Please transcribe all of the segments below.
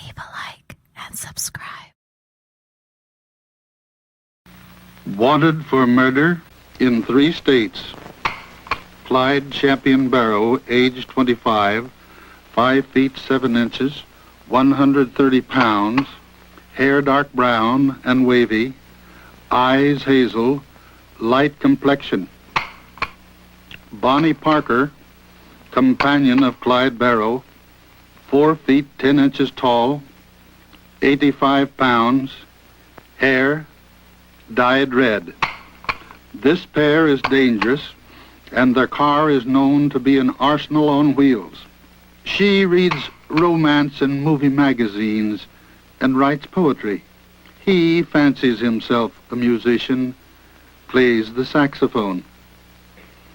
leave a like and subscribe. Wanted for murder in 3 states. Clyde Champion Barrow, age 25, 5 feet 7 inches, 130 pounds, hair dark brown and wavy, eyes hazel, light complexion. Bonnie Parker, companion of Clyde Barrow, 4 feet 10 inches tall, 85 pounds, hair dyed red. This pair is dangerous, and their car is known to be an arsenal on wheels. She reads romance and movie magazines and writes poetry. He fancies himself a musician, plays the saxophone.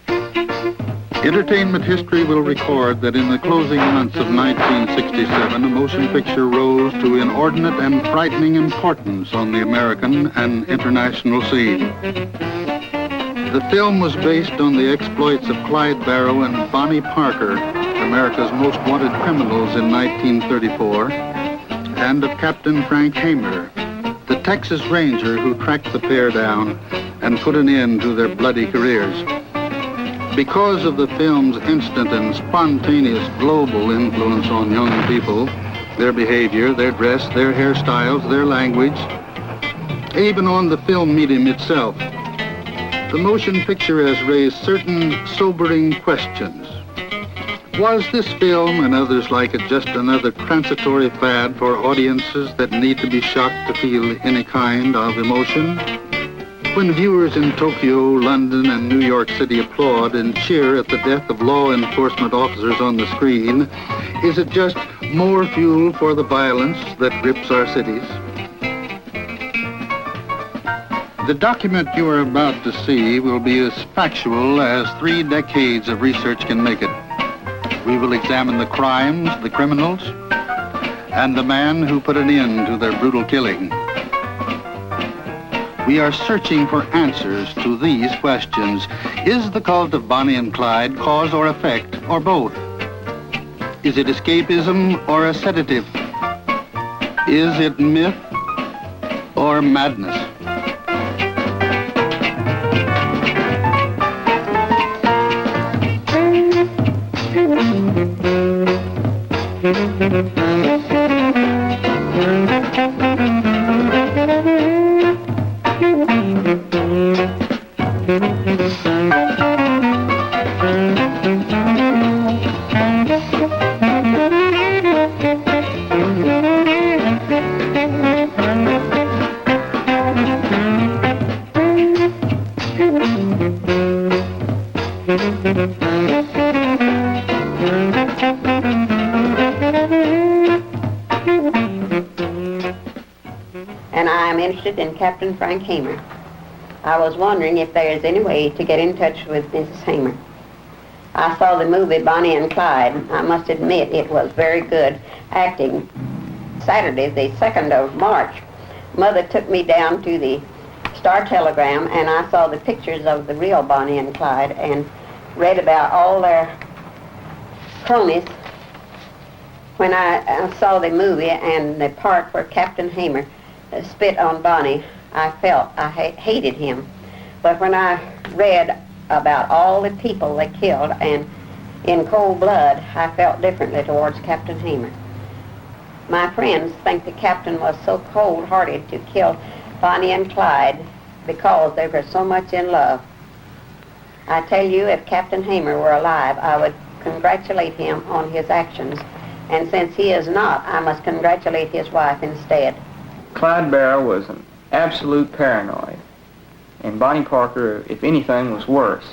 Entertainment history will record that in the closing months of 1967, a motion picture rose to inordinate and frightening importance on the American and international scene. The film was based on the exploits of Clyde Barrow and Bonnie Parker, America's most wanted criminals in 1934, and of Captain Frank Hamer, the Texas Ranger who tracked the pair down and put an end to their bloody careers. Because of the film's instant and spontaneous global influence on young people, their behavior, their dress, their hairstyles, their language, even on the film medium itself, the motion picture has raised certain sobering questions. Was this film and others like it just another transitory fad for audiences that need to be shocked to feel any kind of emotion? When viewers in Tokyo, London, and New York City applaud and cheer at the death of law enforcement officers on the screen, is it just more fuel for the violence that grips our cities? The document you are about to see will be as factual as 3 decades of research can make it. We will examine the crimes, the criminals, and the man who put an end to their brutal killing. We are searching for answers to these questions. Is the cult of Bonnie and Clyde cause or effect, or both? Is it escapism or a sedative? Is it myth or madness? And I'm interested in Captain Frank Hamer. I was wondering if there is any way to get in touch with Mrs. Hamer. I saw the movie Bonnie and Clyde. I must admit it was very good acting. Saturday, the 2nd of March, Mother took me down to the Star Telegram, and I saw the pictures of the real Bonnie and Clyde and read about all their cronies. When I saw the movie and the part where Captain Hamer spit on Bonnie, I felt I hated him. But when I read about all the people they killed and in cold blood, I felt differently towards Captain Hamer. My friends think the captain was so cold-hearted to kill Bonnie and Clyde because they were so much in love. I tell you, if Captain Hamer were alive, I would congratulate him on his actions. And since he is not, I must congratulate his wife instead. Clyde Barrow was an absolute paranoid, and Bonnie Parker, if anything, was worse.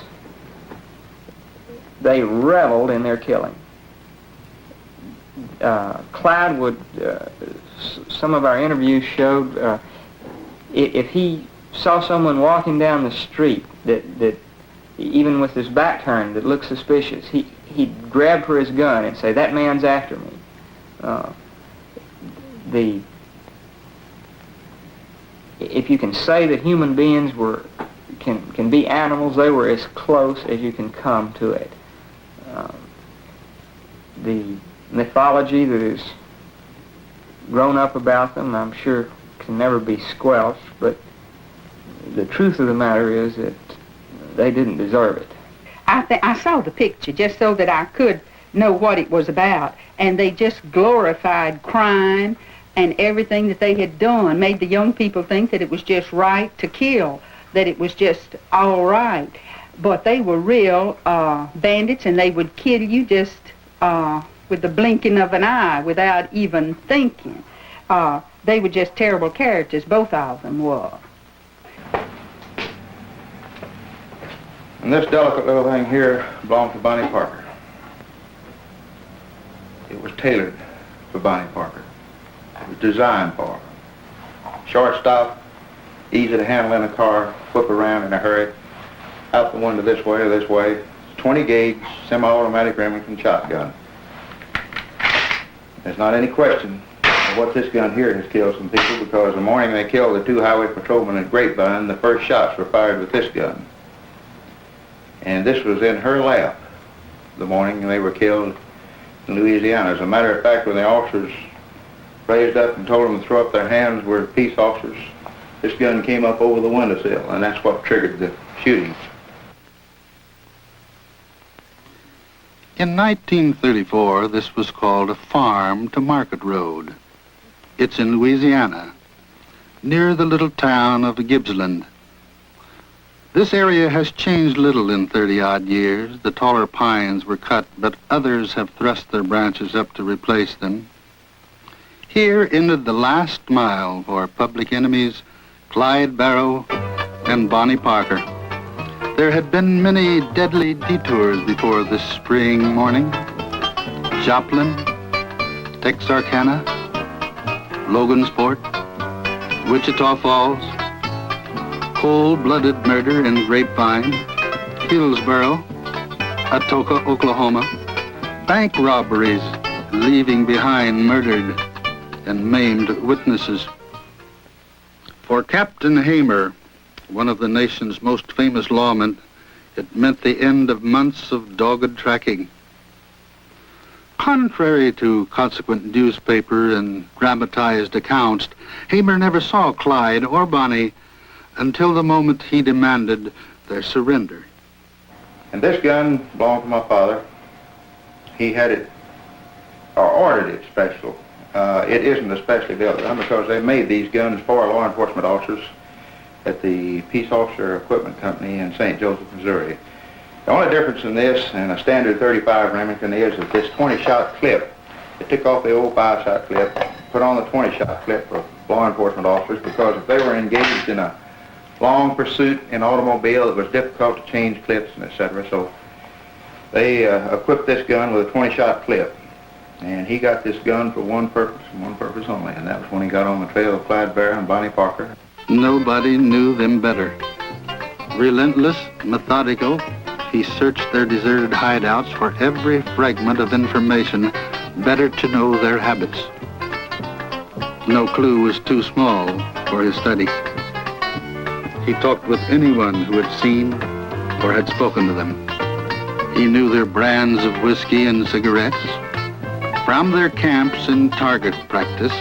They reveled in their killing. Clyde would, some of our interviews showed, if he saw someone walking down the street that even with his back turned that looked suspicious, he'd grab for his gun and say, "That man's after me." If you can say that human beings can be animals, they were as close as you can come to it. The mythology that is grown up about them, I'm sure can never be squelched, but the truth of the matter is that they didn't deserve it. I saw the picture just so that I could know what it was about, and they just glorified crime and everything that they had done, made the young people think that it was just right to kill, that it was just all right. But they were real bandits, and they would kill you just with the blinking of an eye without even thinking. They were just terrible characters, both of them were. And this delicate little thing here belonged to Bonnie Parker. It was tailored for Bonnie Parker. It was designed for her. Short stop, easy to handle in a car, whip around in a hurry, out the window this way or this way. 20 gauge semi-automatic Remington shotgun. There's not any question of what this gun here has killed some people, because the morning they killed the 2 highway patrolmen at Grapevine, the first shots were fired with this gun. And this was in her lap the morning they were killed in Louisiana. As a matter of fact, when the officers raised up and told them to throw up their hands, were peace officers, this gun came up over the windowsill, and that's what triggered the shooting. In 1934, this was called a farm to Market Road. It's in Louisiana, near the little town of Gippsland. This area has changed little in 30-odd years. The taller pines were cut, but others have thrust their branches up to replace them. Here ended the last mile for public enemies Clyde Barrow and Bonnie Parker. There had been many deadly detours before this spring morning. Joplin, Texarkana, Logansport, Wichita Falls, cold-blooded murder in Grapevine, Hillsboro, Atoka, Oklahoma, bank robberies leaving behind murdered and maimed witnesses. For Captain Hamer, one of the nation's most famous lawmen, it meant the end of months of dogged tracking. Contrary to consequent newspaper and dramatized accounts, Hamer never saw Clyde or Bonnie until the moment he demanded their surrender. And this gun belonged to my father. He had it, or ordered it special. It isn't a specially built gun because they made these guns for law enforcement officers at the Peace Officer Equipment Company in St. Joseph, Missouri. The only difference in this and a standard 35 Remington is that this 20-shot clip, they took off the old 5-shot clip, put on the 20-shot clip for law enforcement officers, because if they were engaged in a long pursuit in automobile, it was difficult to change clips and etc. So they equipped this gun with a 20-shot clip. And he got this gun for one purpose and one purpose only, and that was when he got on the trail of Clyde Barrow and Bonnie Parker. Nobody knew them better. Relentless, methodical, he searched their deserted hideouts for every fragment of information, better to know their habits. No clue was too small for his study. He talked with anyone who had seen or had spoken to them. He knew their brands of whiskey and cigarettes. From their camps and target practice,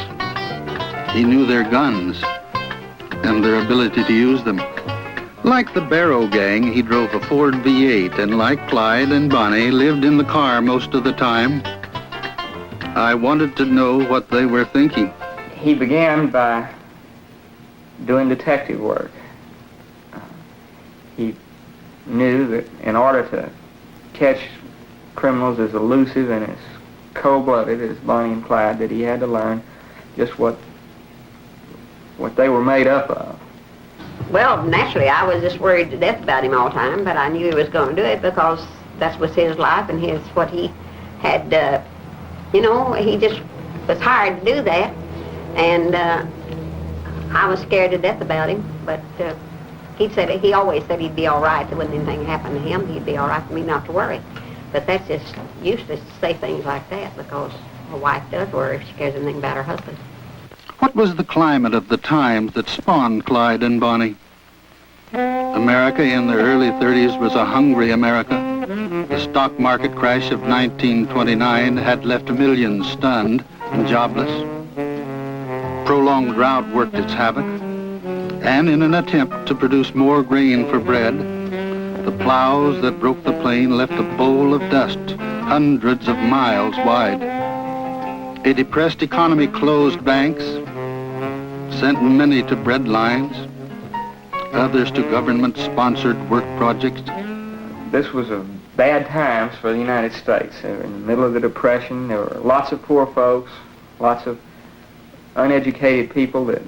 he knew their guns and their ability to use them. Like the Barrow gang, he drove a Ford V8, and like Clyde and Bonnie, lived in the car most of the time. I wanted to know what they were thinking. He began by doing detective work. He knew that in order to catch criminals as elusive and as cold-blooded as Bonnie and Clyde, that he had to learn just what they were made up of. Well, naturally, I was just worried to death about him all the time, but I knew he was going to do it because that was his life and his what he had, he just was hired to do that. And I was scared to death about him, but he always said he'd be all right. There wasn't anything happen to him. He'd be all right for me not to worry. But that's just useless to say things like that, because a wife does worry if she cares anything about her husband. What was the climate of the times that spawned Clyde and Bonnie? America in the early 30s was a hungry America. The stock market crash of 1929 had left millions stunned and jobless. Prolonged drought worked its havoc, and in an attempt to produce more grain for bread, the plows that broke the plain left a bowl of dust hundreds of miles wide. A depressed economy closed banks, sent many to bread lines, others to government-sponsored work projects. This was a bad times for the United States. They were in the middle of the Depression. There were lots of poor folks, lots of uneducated people that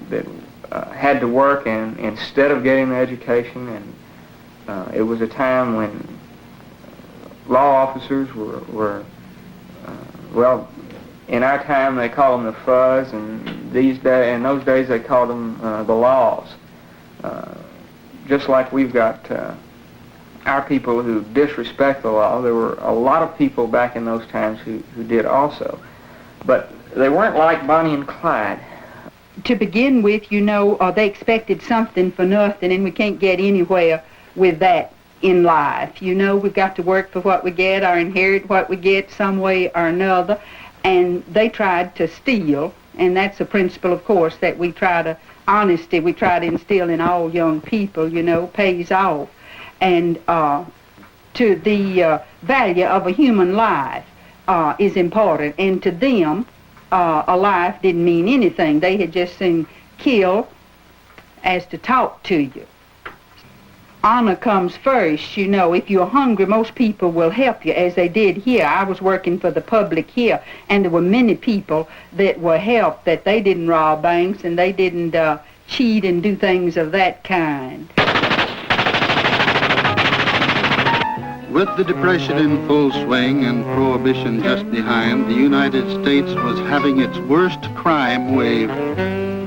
had to work, and instead of getting the education, and it was a time when law officers were well, in our time they called them the fuzz, and in those days they called them the laws. Just like we've got our people who disrespect the law, there were a lot of people back in those times who did also. But they weren't like Bonnie and Clyde. To begin with, you know, they expected something for nothing, and we can't get anywhere with that in life. You know, we've got to work for what we get or inherit what we get some way or another. And they tried to steal, and that's a principle, of course, that we try to, honesty, we try to instill in all young people, you know, pays off. And to the value of a human life is important. And to them, a life didn't mean anything. They had just seen kill as to talk to you. Honor comes first, you know. If you're hungry, most people will help you, as they did here. I was working for the public here, and there were many people that were helped, that they didn't rob banks and they didn't cheat and do things of that kind. With the Depression in full swing and Prohibition just behind, the United States was having its worst crime wave.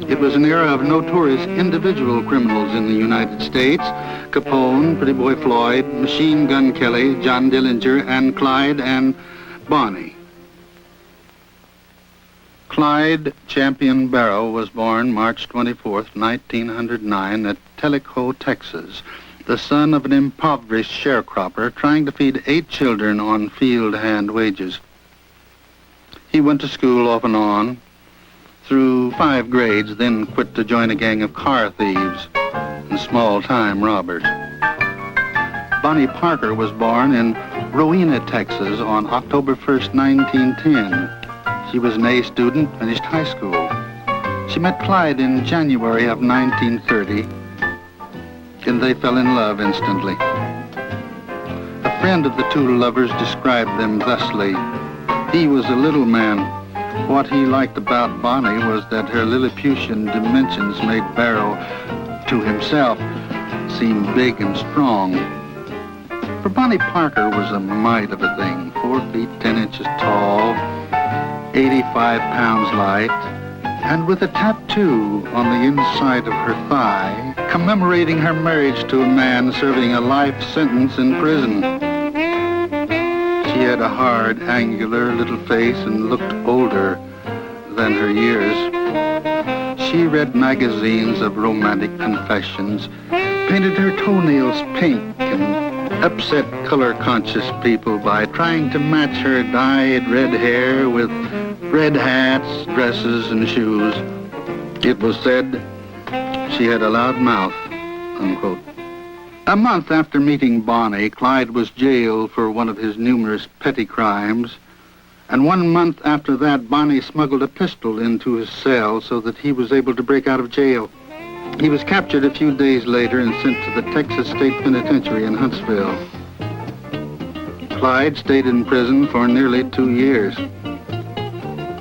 It was an era of notorious individual criminals in the United States: Capone, Pretty Boy Floyd, Machine Gun Kelly, John Dillinger, and Clyde and Bonnie. Clyde Champion Barrow was born March 24th, 1909 at Tellico, Texas, the son of an impoverished sharecropper trying to feed 8 children on field hand wages. He went to school off and on, through 5 grades, then quit to join a gang of car thieves and small-time robbers. Bonnie Parker was born in Rowena, Texas on October 1st, 1910. She was an A student, finished high school. She met Clyde in January of 1930, and they fell in love instantly. A friend of the two lovers described them thusly: he was a little man. What he liked about Bonnie was that her Lilliputian dimensions made Barrow, to himself, seem big and strong. For Bonnie Parker was a mite of a thing, 4 feet 10 inches tall, 85 pounds light, and with a tattoo on the inside of her thigh, commemorating her marriage to a man serving a life sentence in prison. She had a hard, angular little face and looked older than her years. She read magazines of romantic confessions, painted her toenails pink, and upset color-conscious people by trying to match her dyed red hair with red hats, dresses, and shoes. It was said she had a loud mouth, unquote. A month after meeting Bonnie, Clyde was jailed for one of his numerous petty crimes, and 1 month after that, Bonnie smuggled a pistol into his cell so that he was able to break out of jail. He was captured a few days later and sent to the Texas State Penitentiary in Huntsville. Clyde stayed in prison for nearly 2 years.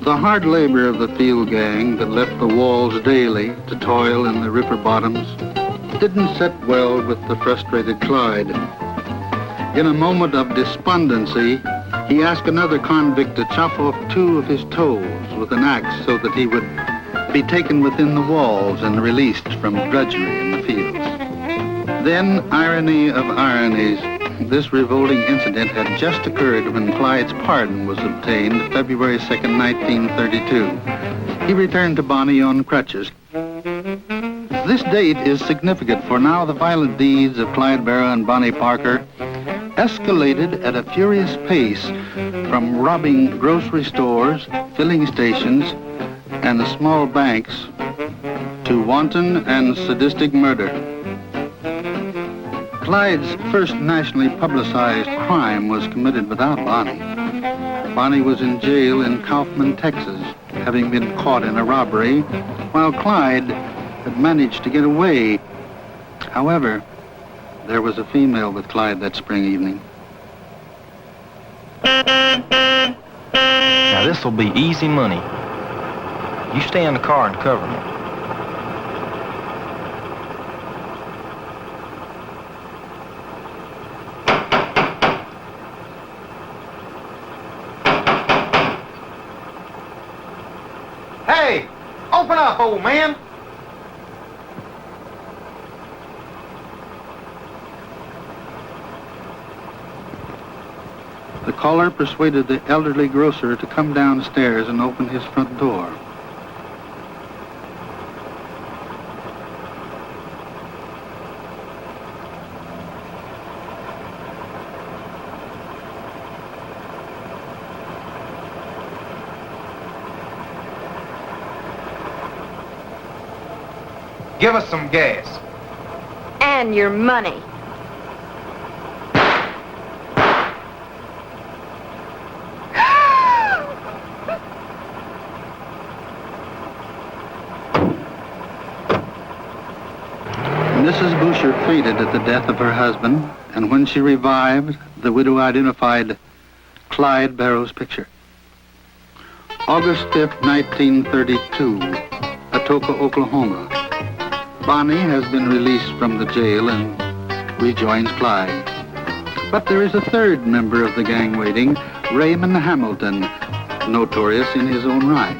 The hard labor of the field gang that left the walls daily to toil in the river bottoms didn't set well with the frustrated Clyde. In a moment of despondency, he asked another convict to chop off 2 of his toes with an axe so that he would be taken within the walls and released from drudgery in the fields. Then, irony of ironies, this revolting incident had just occurred when Clyde's pardon was obtained February 2nd, 1932. He returned to Bonnie on crutches. This date is significant, for now the violent deeds of Clyde Barrow and Bonnie Parker escalated at a furious pace, from robbing grocery stores, filling stations, and the small banks to wanton and sadistic murder. Clyde's first nationally publicized crime was committed without Bonnie. Bonnie was in jail in Kaufman, Texas, having been caught in a robbery, while Clyde had managed to get away. However, there was a female with Clyde that spring evening. Now this'll be easy money. You stay in the car and cover me. Hey, open up, old man. The caller persuaded the elderly grocer to come downstairs and open his front door. Give us some gas. And your money. Mrs. Boucher fainted at the death of her husband, and when she revived, the widow identified Clyde Barrow's picture. August 5th, 1932, Atoka, Oklahoma. Bonnie has been released from the jail and rejoins Clyde. But there is a third member of the gang waiting, Raymond Hamilton, notorious in his own right.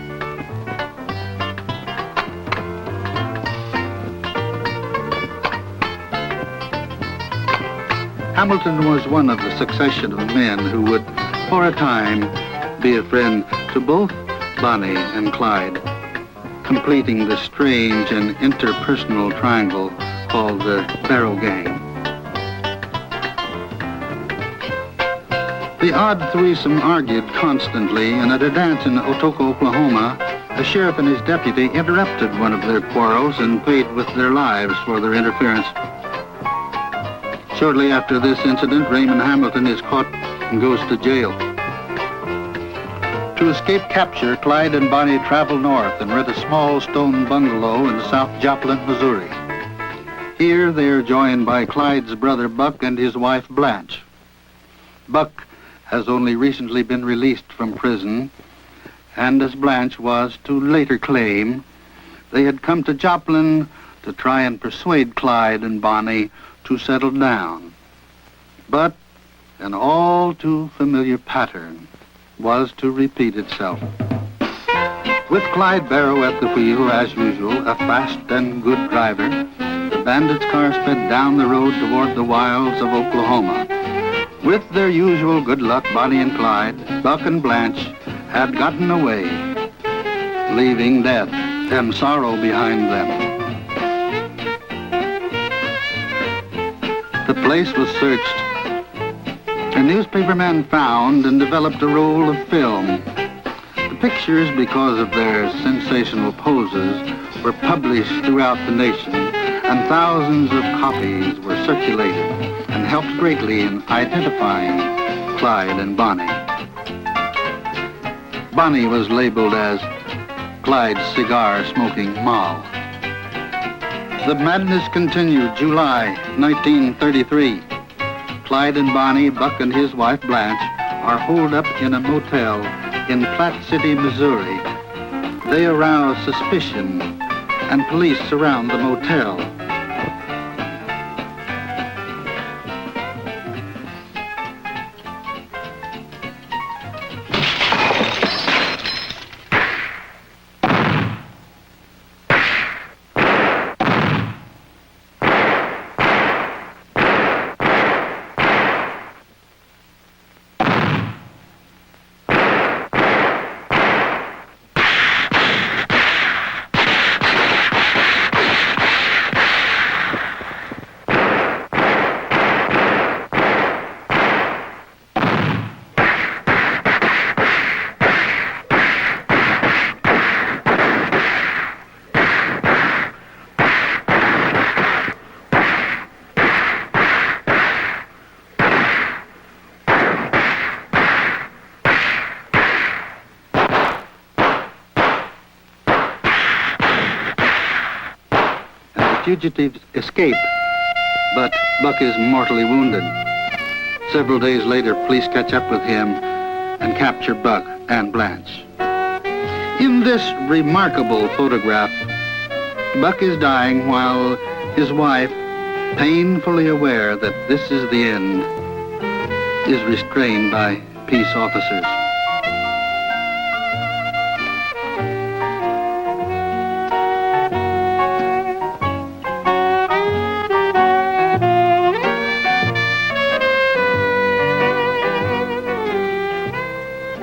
Hamilton was one of a succession of men who would, for a time, be a friend to both Bonnie and Clyde, completing the strange and interpersonal triangle called the Barrow Gang. The odd threesome argued constantly, and at a dance in Atoka, Oklahoma, the sheriff and his deputy interrupted one of their quarrels and paid with their lives for their interference. Shortly after this incident, Raymond Hamilton is caught and goes to jail. To escape capture, Clyde and Bonnie travel north and rent a small stone bungalow in South Joplin, Missouri. Here they are joined by Clyde's brother Buck and his wife Blanche. Buck has only recently been released from prison, and as Blanche was to later claim, they had come to Joplin to try and persuade Clyde and Bonnie to settle down. But an all too familiar pattern was to repeat itself. With Clyde Barrow at the wheel, as usual, a fast and good driver, the bandits' car sped down the road toward the wilds of Oklahoma. With their usual good luck, Bonnie and Clyde, Buck and Blanche, had gotten away, leaving death and sorrow behind them. The place was searched. A newspaperman found and developed a roll of film. The pictures, because of their sensational poses, were published throughout the nation, and thousands of copies were circulated and helped greatly in identifying Clyde and Bonnie. Bonnie was labeled as Clyde's cigar-smoking Moll. The madness continued July 1933. Clyde and Bonnie, Buck and his wife Blanche, are holed up in a motel in Platte City, Missouri. They arouse suspicion, and police surround the motel. fugitives escape, but Buck is mortally wounded. Several days later, police catch up with him and capture Buck and Blanche. In this remarkable photograph, Buck is dying while his wife, painfully aware that this is the end, is restrained by peace officers.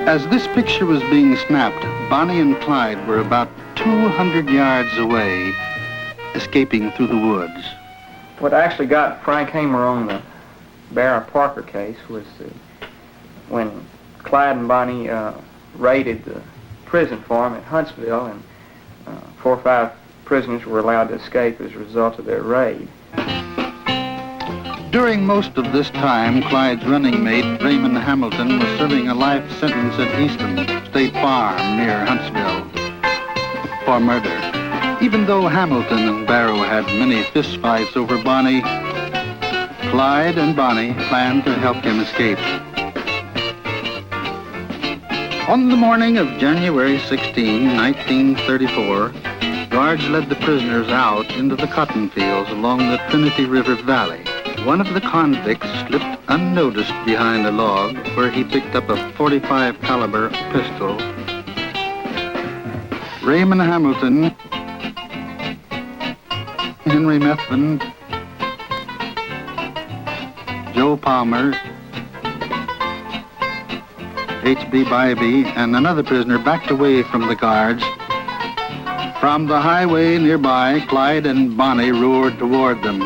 As this picture was being snapped, Bonnie and Clyde were about 200 yards away, escaping through the woods. What actually got Frank Hamer on the Barra Parker case was when Clyde and Bonnie raided the prison for him at Huntsville, and 4 or 5 prisoners were allowed to escape as a result of their raid. During most of this time, Clyde's running mate, Raymond Hamilton, was serving a life sentence at Easton State Farm near Huntsville for murder. Even though Hamilton and Barrow had many fistfights over Bonnie, Clyde and Bonnie planned to help him escape. On the morning of January 16, 1934, guards led the prisoners out into the cotton fields along the Trinity River Valley. One of the convicts slipped unnoticed behind a log where he picked up a .45 caliber pistol. Raymond Hamilton, Henry Methvin, Joe Palmer, H.B. Bybee, and another prisoner backed away from the guards. From the highway nearby, Clyde and Bonnie roared toward them.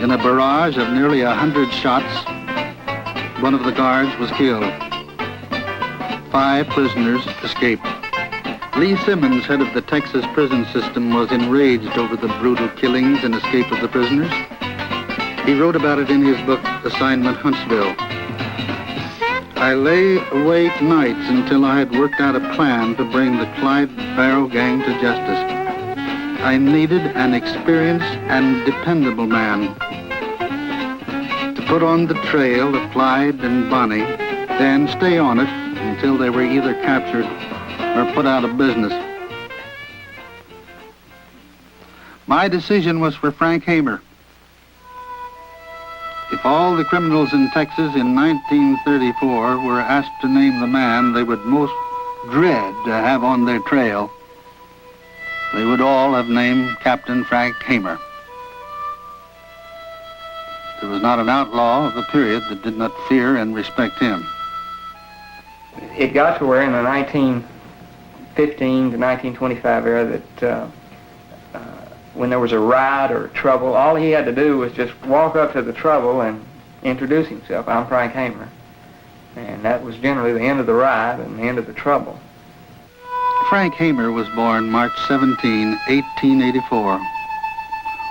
In a barrage of nearly 100 shots, one of the guards was killed. 5 prisoners escaped. Lee Simmons, head of the Texas prison system, was enraged over the brutal killings and escape of the prisoners. He wrote about it in his book, Assignment Huntsville. I lay awake nights until I had worked out a plan to bring the Clyde Barrow gang to justice. I needed an experienced and dependable man to put on the trail of Clyde and Bonnie, then stay on it until they were either captured or put out of business. My decision was for Frank Hamer. If all the criminals in Texas in 1934 were asked to name the man they would most dread to have on their trail, they would all have named Captain Frank Hamer. There was not an outlaw of the period that did not fear and respect him. It got to where in the 1915 to 1925 era that when there was a riot or trouble, all he had to do was just walk up to the trouble and introduce himself. I'm Frank Hamer. And that was generally the end of the riot and the end of the trouble. Frank Hamer was born March 17, 1884.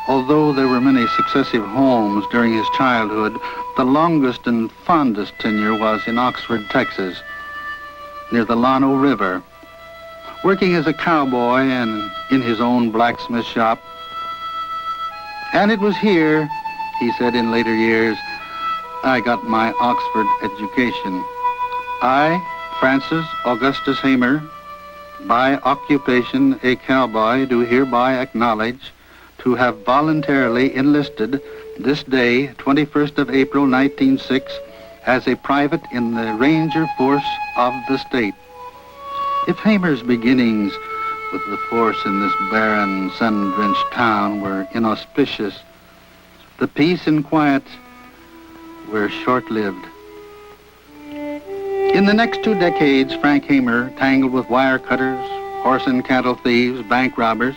Although there were many successive homes during his childhood, the longest and fondest tenure was in Oxford, Texas, near the Llano River, working as a cowboy and in his own blacksmith shop. And it was here, he said in later years, I got my Oxford education. I, Francis Augustus Hamer, by occupation a cowboy, do hereby acknowledge to have voluntarily enlisted this day, 21st of April, 1906, as a private in the Ranger Force of the state. If Hamer's beginnings with the force in this barren, sun-drenched town were inauspicious, the peace and quiet were short-lived. In the next 2 decades, Frank Hamer tangled with wire cutters, horse and cattle thieves, bank robbers.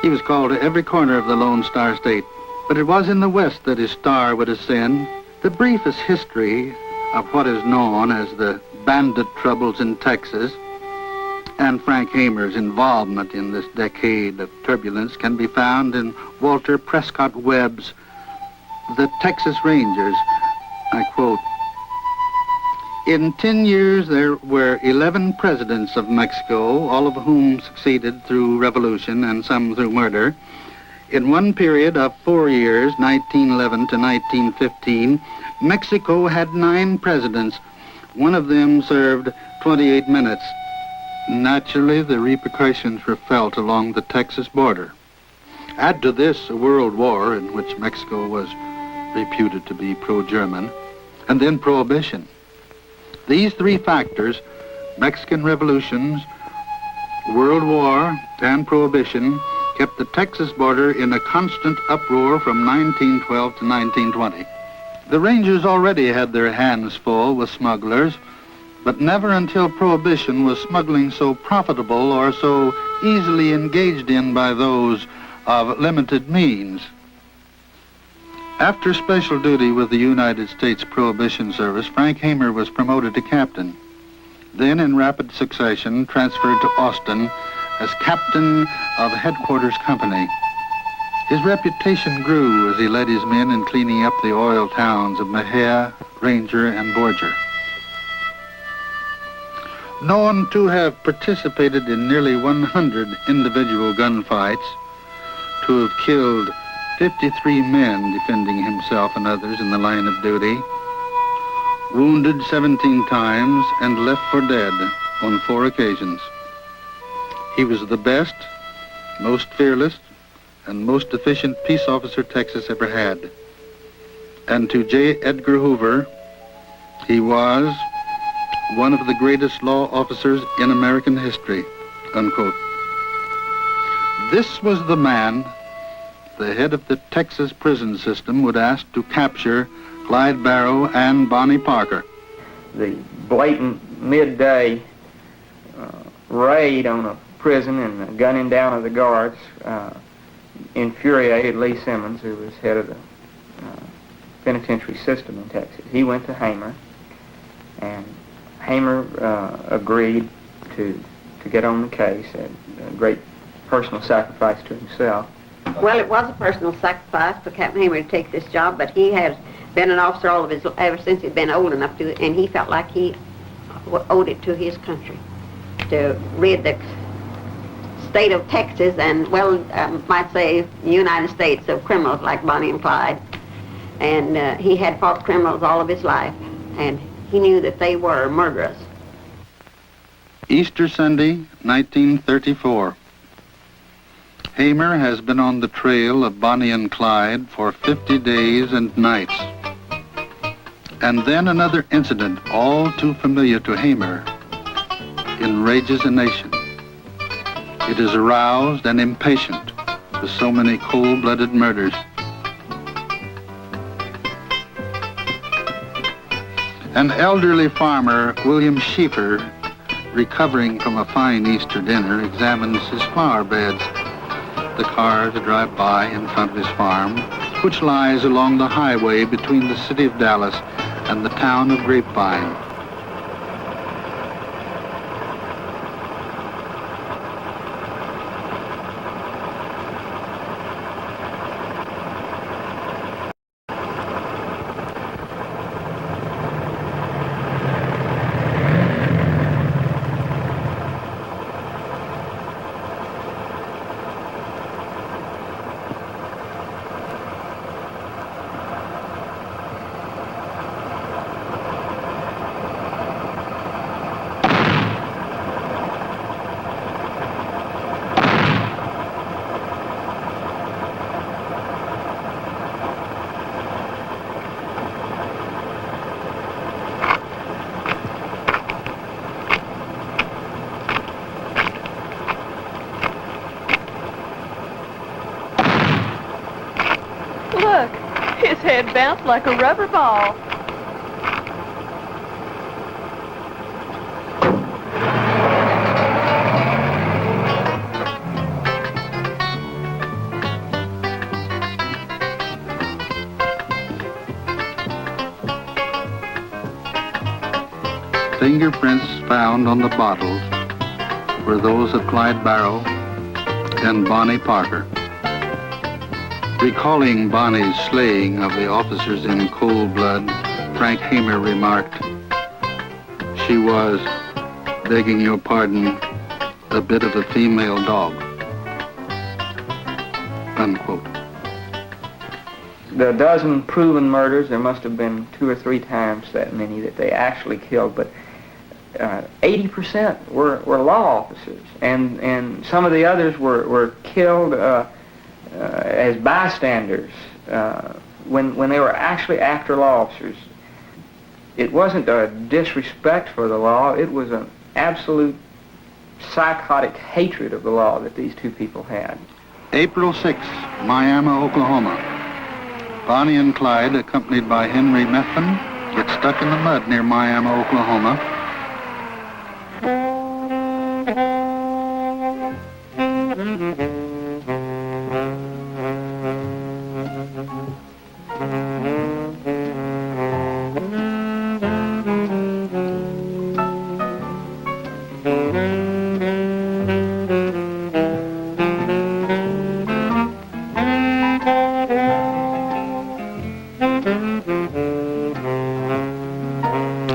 He was called to every corner of the Lone Star State, but it was in the West that his star would ascend. The briefest history of what is known as the bandit troubles in Texas and Frank Hamer's involvement in this decade of turbulence can be found in Walter Prescott Webb's The Texas Rangers. I quote, in 10 years, there were 11 presidents of Mexico, all of whom succeeded through revolution and some through murder. In one period of 4 years, 1911 to 1915, Mexico had 9 presidents. One of them served 28 minutes. Naturally, the repercussions were felt along the Texas border. Add to this a world war in which Mexico was reputed to be pro-German, and then Prohibition. These 3 factors, Mexican revolutions, World War, and Prohibition, kept the Texas border in a constant uproar from 1912 to 1920. The Rangers already had their hands full with smugglers, but never until Prohibition was smuggling so profitable or so easily engaged in by those of limited means. After special duty with the United States Prohibition Service, Frank Hamer was promoted to captain. Then, in rapid succession, transferred to Austin as captain of Headquarters Company. His reputation grew as he led his men in cleaning up the oil towns of Mejia, Ranger, and Borger. Known to have participated in nearly 100 individual gunfights, to have killed 53 men defending himself and others in the line of duty, wounded 17 times, and left for dead on 4 occasions. He was the best, most fearless, and most efficient peace officer Texas ever had. And to J. Edgar Hoover, he was one of the greatest law officers in American history, unquote. This was the man the head of the Texas prison system would ask to capture Clyde Barrow and Bonnie Parker. The blatant midday raid on a prison and the gunning down of the guards infuriated Lee Simmons, who was head of the penitentiary system in Texas. He went to Hamer, and Hamer agreed to get on the case, a great personal sacrifice to himself. Well, it was a personal sacrifice for Captain Hamer to take this job, but he has been an officer all of his ever since he'd been old enough to, and he felt like he owed it to his country to rid the state of Texas and, well, might say the United States of criminals like Bonnie and Clyde. And he had fought criminals all of his life, and he knew that they were murderers. Easter Sunday, 1934. Hamer has been on the trail of Bonnie and Clyde for 50 days and nights. And then another incident, all too familiar to Hamer, enrages a nation. It is aroused and impatient with so many cold-blooded murders. An elderly farmer, William Schieffer, recovering from a fine Easter dinner, examines his flower beds. The cars drive by in front of his farm, which lies along the highway between the city of Dallas and the town of Grapevine. Look, his head bounced like a rubber ball. Fingerprints found on the bottles were those of Clyde Barrow and Bonnie Parker. Recalling Bonnie's slaying of the officers in cold blood, Frank Hamer remarked, "She was, begging your pardon, a bit of a female dog." unquote. The dozen proven murders, there must have been 2 or 3 times that many that they actually killed, but 80% were law officers, and some of the others were killed as bystanders when they were actually after law officers. It wasn't a disrespect for the law, it was an absolute psychotic hatred of the law that these two people had. April 6th, Miami, Oklahoma. Bonnie and Clyde, accompanied by Henry Methvin, get stuck in the mud near Miami, Oklahoma.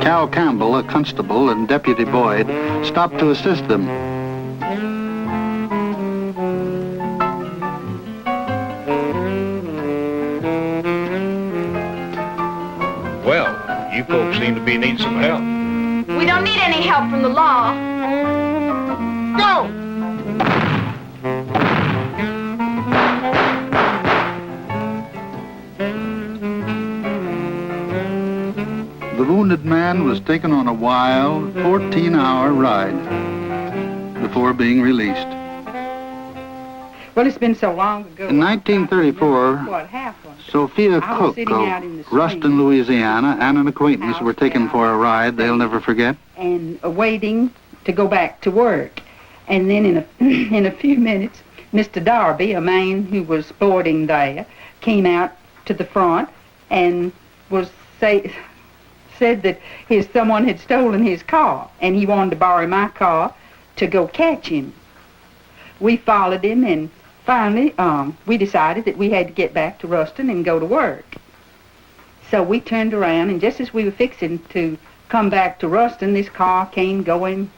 Cal Campbell, a constable, and Deputy Boyd stopped to assist them. Well, you folks seem to be needing some help. We don't need any help from the law. Go! The wounded man was taken on a wild 14-hour ride before being released. Well, it's been so long ago. In 1934, What happened? Sophia I was Cook sitting out in the of Ruston, swing. Louisiana, and an acquaintance were taken for a ride they'll never forget. And waiting to go back to work. And then in a few minutes, Mr. Darby, a man who was boarding there, came out to the front and said that someone had stolen his car, and he wanted to borrow my car to go catch him. We followed him, and finally we decided that we had to get back to Ruston and go to work. So we turned around, and just as we were fixing to come back to Ruston, this car came going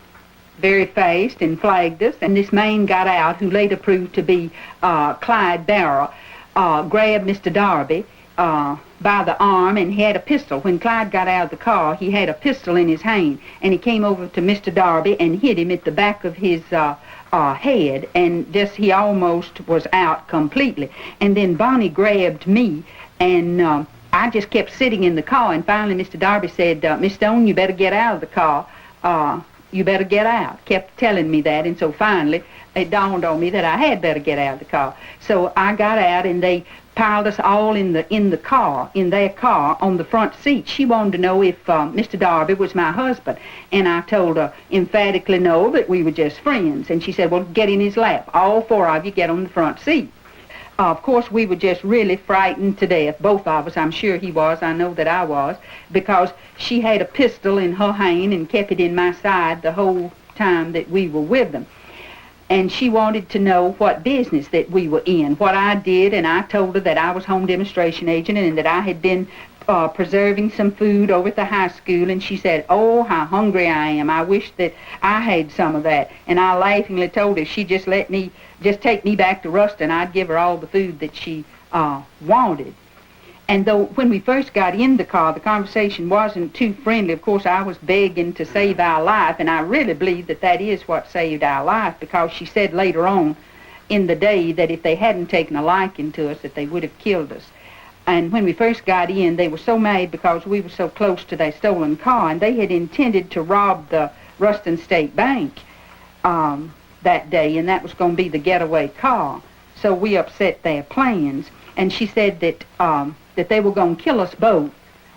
very fast and flagged us, and this man got out, who later proved to be Clyde Barrow, grabbed Mr. Darby by the arm, and he had a pistol. When Clyde got out of the car, he had a pistol in his hand, and he came over to Mr. Darby and hit him at the back of his head, and just he almost was out completely. And then Bonnie grabbed me, and I just kept sitting in the car, and finally Mr. Darby said, Miss Stone, you better get out of the car. You better get out. Kept telling me that, and so finally it dawned on me that I had better get out of the car. So I got out, and they piled us all in their car, on the front seat. She wanted to know if Mr. Darby was my husband, and I told her emphatically no, that we were just friends. And she said, well, get in his lap. All 4 of you get on the front seat. Of course, we were just really frightened to death, both of us. I'm sure he was. I know that I was, because she had a pistol in her hand and kept it in my side the whole time that we were with them. And she wanted to know what business that we were in, what I did, and I told her that I was home demonstration agent and that I had been preserving some food over at the high school. And she said, oh, how hungry I am. I wish that I had some of that. And I laughingly told her she'd just take me back to Ruston. I'd give her all the food that she wanted. And though when we first got in the car, the conversation wasn't too friendly. Of course, I was begging to save our life, and I really believe that that is what saved our life, because she said later on in the day that if they hadn't taken a liking to us, that they would have killed us. And when we first got in, they were so mad because we were so close to their stolen car, and they had intended to rob the Ruston State Bank that day, and that was going to be the getaway car. So we upset their plans, and she said that they were going to kill us both,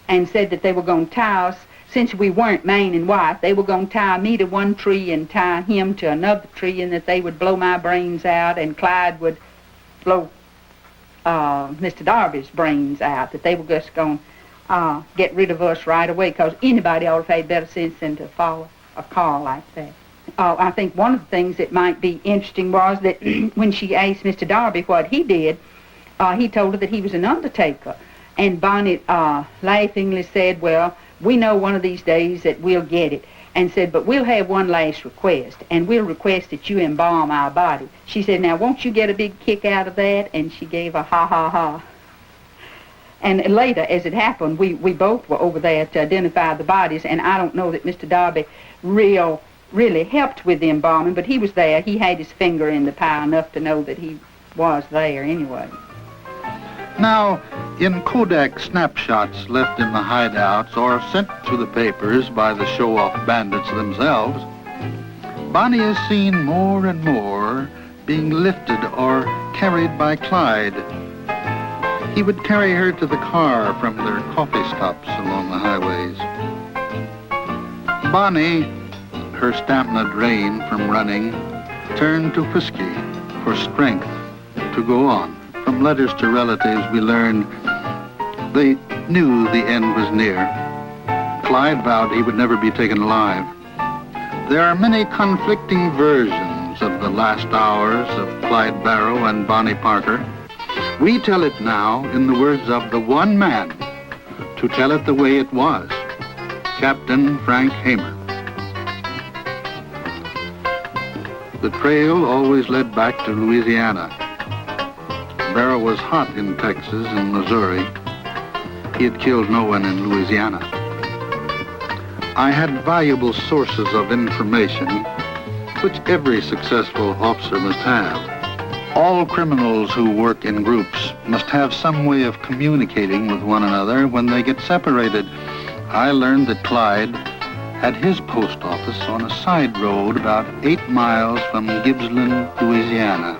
and said that they were going to tie us, since we weren't man and wife, they were going to tie me to one tree and tie him to another tree, and that they would blow my brains out, and Clyde would blow Mr. Darby's brains out, that they were just going to get rid of us right away, because anybody ought to have had better sense than to follow a car like that. I think one of the things that might be interesting was that when she asked Mr. Darby what he did, he told her that he was an undertaker. And Bonnie laughingly said, well, we know one of these days that we'll get it. And said, but we'll have one last request, and we'll request that you embalm our body. She said, now won't you get a big kick out of that? And she gave a ha ha ha. And later, as it happened, we both were over there to identify the bodies, and I don't know that Mr. Darby really helped with the embalming, but he was there. He had his finger in the pie enough to know that he was there anyway. Now, in Kodak snapshots left in the hideouts or sent to the papers by the show-off bandits themselves, Bonnie is seen more and more being lifted or carried by Clyde. He would carry her to the car from their coffee stops along the highways. Bonnie, her stamina drained from running, turned to whiskey for strength to go on. From letters to relatives, we learned they knew the end was near. Clyde vowed he would never be taken alive. There are many conflicting versions of the last hours of Clyde Barrow and Bonnie Parker. We tell it now in the words of the one man to tell it the way it was, Captain Frank Hamer. The trail always led back to Louisiana. Barrow was hot in Texas and Missouri. He had killed no one in Louisiana. I had valuable sources of information, which every successful officer must have. All criminals who work in groups must have some way of communicating with one another when they get separated. I learned that Clyde had his post office on a side road about 8 miles from Gippsland, Louisiana.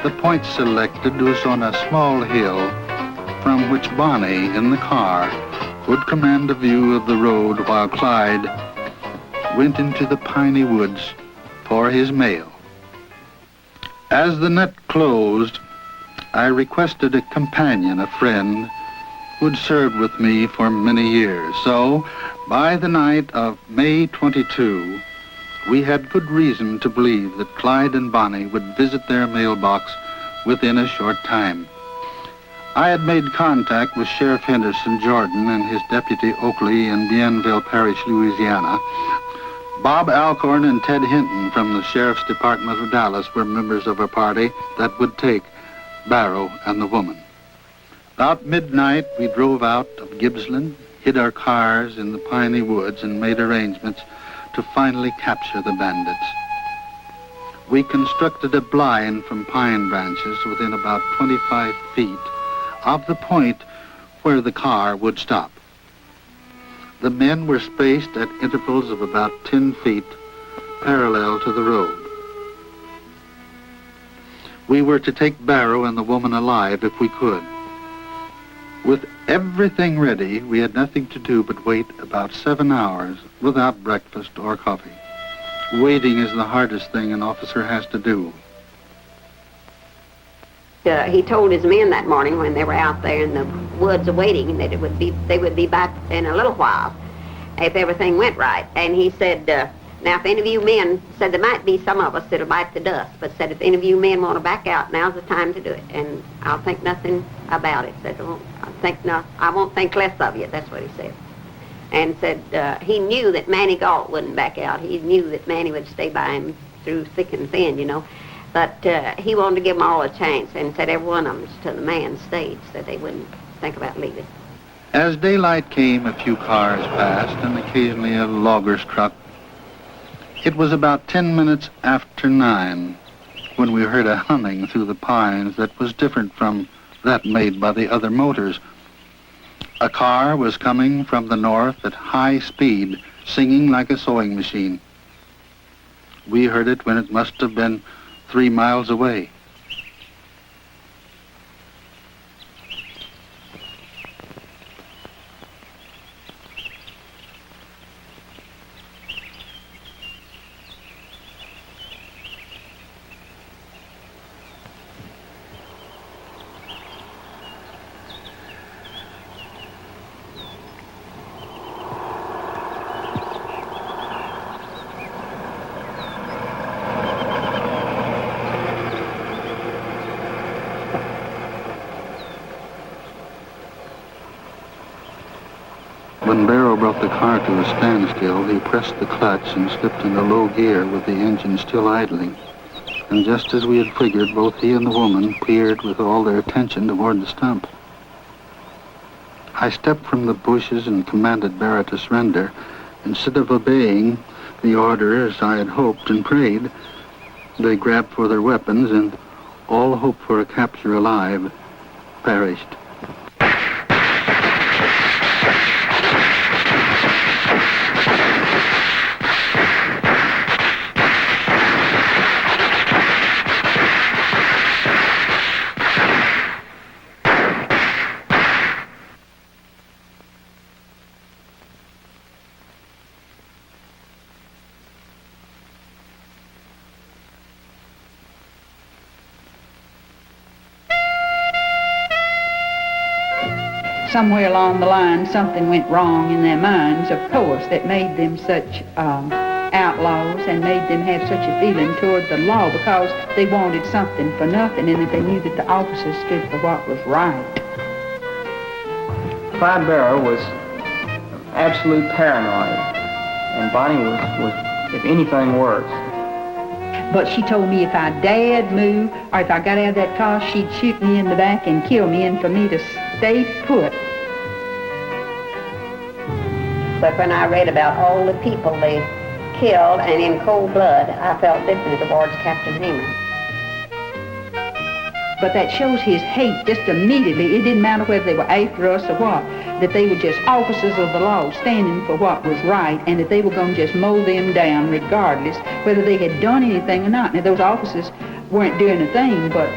The point selected was on a small hill from which Bonnie, in the car, would command a view of the road while Clyde went into the piney woods for his mail. As the net closed, I requested a companion, a friend, who'd served with me for many years. So, by the night of May 22, we had good reason to believe that Clyde and Bonnie would visit their mailbox within a short time. I had made contact with Sheriff Henderson Jordan and his deputy Oakley in Bienville Parish, Louisiana. Bob Alcorn and Ted Hinton from the Sheriff's Department of Dallas were members of a party that would take Barrow and the woman. About midnight, we drove out of Gippsland, hid our cars in the piney woods, and made arrangements to finally capture the bandits. We constructed a blind from pine branches within about 25 feet of the point where the car would stop. The men were spaced at intervals of about 10 feet parallel to the road. We were to take Barrow and the woman alive if we could. With everything ready, we had nothing to do but wait about 7 hours without breakfast or coffee. Waiting is the hardest thing an officer has to do. He told his men that morning when they were out there in the woods awaiting that they would be back in a little while if everything went right. And he said, now if any of you men, said there might be some of us that'll bite the dust, but said if any of you men want to back out, now's the time to do it. And I'll think nothing about it. Said, I won't think less of you. That's what he said. And said he knew that Manny Galt wouldn't back out. He knew that Manny would stay by him through thick and thin, you know. But he wanted to give them all a chance, and said every one of them to the man stayed, so they wouldn't think about leaving. As daylight came, a few cars passed, and occasionally a logger's truck. It was about 10 minutes after 9 when we heard a humming through the pines that was different from that made by the other motors. A car was coming from the north at high speed, singing like a sewing machine. We heard it when it must have been 3 miles away. brought the car to a standstill, he pressed the clutch and slipped into low gear with the engine still idling. And just as we had figured, both he and the woman peered with all their attention toward the stump. I stepped from the bushes and commanded Barrett to surrender. Instead of obeying the order as I had hoped and prayed, they grabbed for their weapons, and all hope for a capture alive perished. Somewhere along the line, something went wrong in their minds, of course, that made them such outlaws and made them have such a feeling toward the law, because they wanted something for nothing, and that they knew that the officers stood for what was right. Clyde Barrow was absolute paranoid, and Bonnie was, if anything, worse. But she told me if I dared move, or if I got out of that car, she'd shoot me in the back and kill me, and for me to stay put. But when I read about all the people they killed and in cold blood, I felt different towards Captain Hamer. But that shows his hate just immediately. It didn't matter whether they were after us or what, that they were just officers of the law standing for what was right, and that they were going to just mow them down regardless whether they had done anything or not. Now, those officers weren't doing a thing but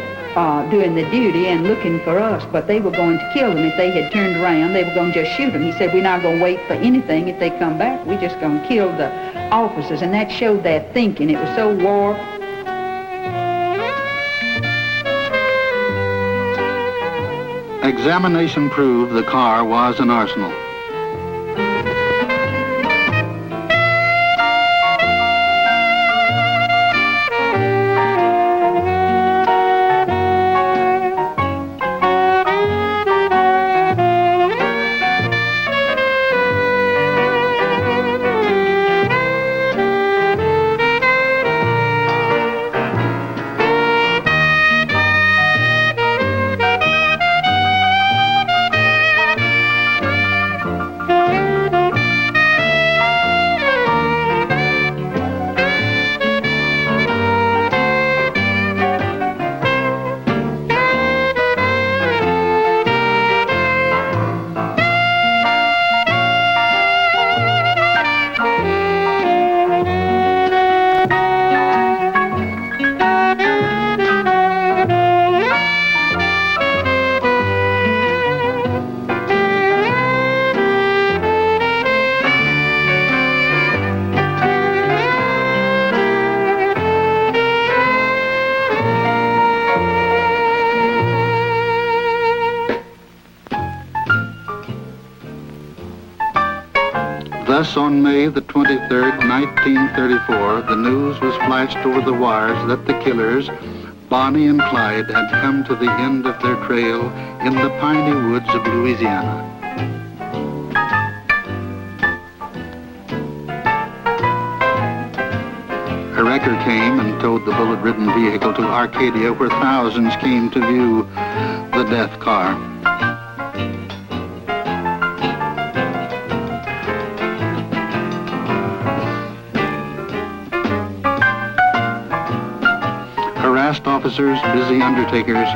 doing the duty and looking for us, but they were going to kill them if they had turned around. They were going to just shoot them. He said, we're not going to wait for anything if they come back. We're just going to kill the officers, and that showed their thinking. It was so warped. Examination proved the car was an arsenal. Thus, on May the 23rd, 1934, the news was flashed over the wires that the killers, Bonnie and Clyde, had come to the end of their trail in the piney woods of Louisiana. A wrecker came and towed the bullet-ridden vehicle to Arcadia, where thousands came to view the death car. Harassed officers, busy undertakers,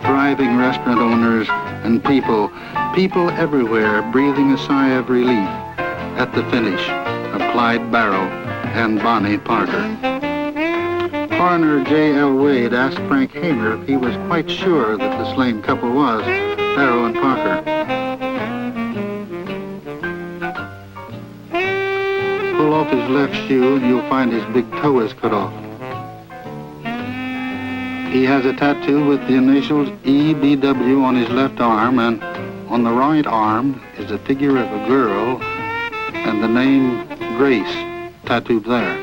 thriving restaurant owners, and people everywhere breathing a sigh of relief at the finish of Clyde Barrow and Bonnie Parker. Coroner J.L. Wade asked Frank Hamer if he was quite sure that the slain couple was Barrow and Parker. Pull off his left shoe and you'll find his big toe is cut off. He has a tattoo with the initials EBW on his left arm, and on the right arm is a figure of a girl and the name Grace tattooed there.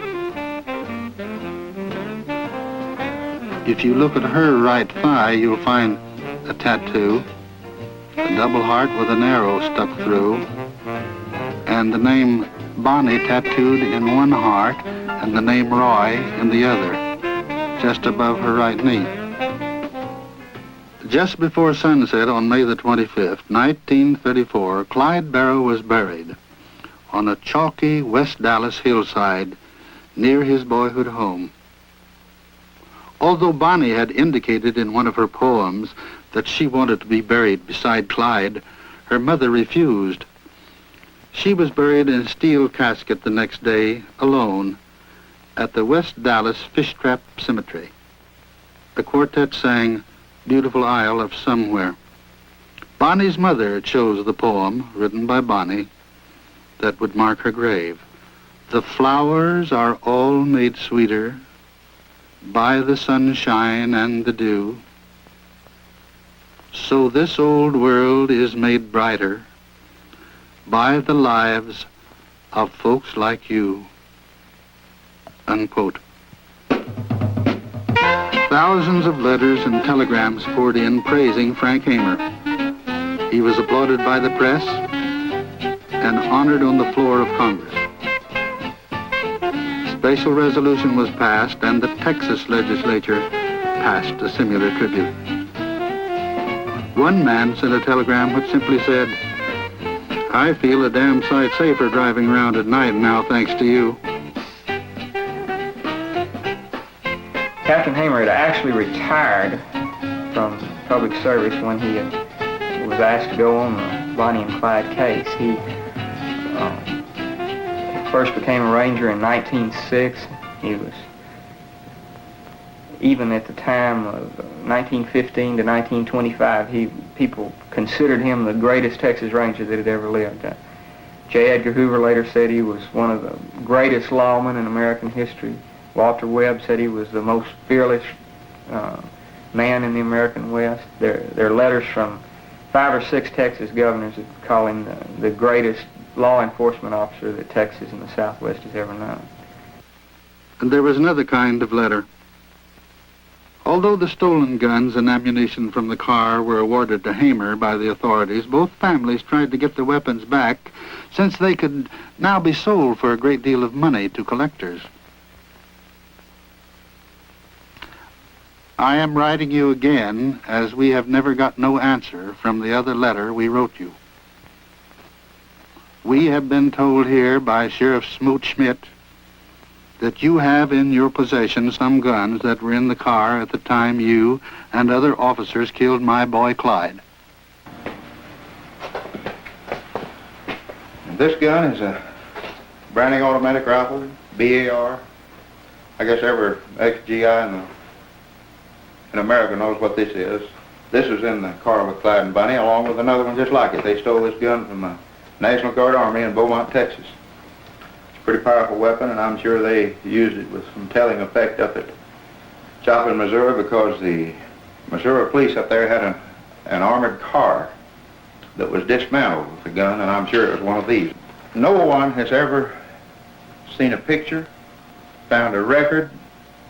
If you look at her right thigh, you'll find a tattoo, a double heart with an arrow stuck through, and the name Bonnie tattooed in one heart and the name Roy in the other, just above her right knee. Just before sunset on May the 25th, 1934, Clyde Barrow was buried on a chalky West Dallas hillside near his boyhood home. Although Bonnie had indicated in one of her poems that she wanted to be buried beside Clyde, her mother refused. She was buried in a steel casket the next day, alone, at the West Dallas Fish Trap Cemetery. The quartet sang Beautiful Isle of Somewhere. Bonnie's mother chose the poem, written by Bonnie, that would mark her grave. The flowers are all made sweeter by the sunshine and the dew. So this old world is made brighter by the lives of folks like you. Unquote. Thousands of letters and telegrams poured in praising Frank Hamer. He was applauded by the press and honored on the floor of Congress. Special resolution was passed and the Texas legislature passed a similar tribute. One man sent a telegram which simply said, "I feel a damn sight safer driving around at night now thanks to you." Captain Hamer had actually retired from public service when he was asked to go on the Bonnie and Clyde case. He first became a ranger in 1906. He was, even at the time of 1915 to 1925, people considered him the greatest Texas Ranger that had ever lived. J. Edgar Hoover later said he was one of the greatest lawmen in American history. Walter Webb said he was the most fearless man in the American West. There are letters from 5 or 6 Texas governors that call him the greatest law enforcement officer that Texas and the Southwest has ever known. And there was another kind of letter. Although the stolen guns and ammunition from the car were awarded to Hamer by the authorities, both families tried to get the weapons back since they could now be sold for a great deal of money to collectors. I am writing you again as we have never got no answer from the other letter we wrote you. We have been told here by Sheriff Smoot Schmidt that you have in your possession some guns that were in the car at the time you and other officers killed my boy Clyde. And this gun is a Browning automatic rifle, BAR. I guess every ex-GI in America knows what this is. This was in the car with Clyde and Bonnie, along with another one just like it. They stole this gun from the National Guard Army in Beaumont, Texas. It's a pretty powerful weapon, and I'm sure they used it with some telling effect up at Joplin, Missouri, because the Missouri police up there had an armored car that was dismantled with the gun, and I'm sure it was one of these. No one has ever seen a picture, found a record,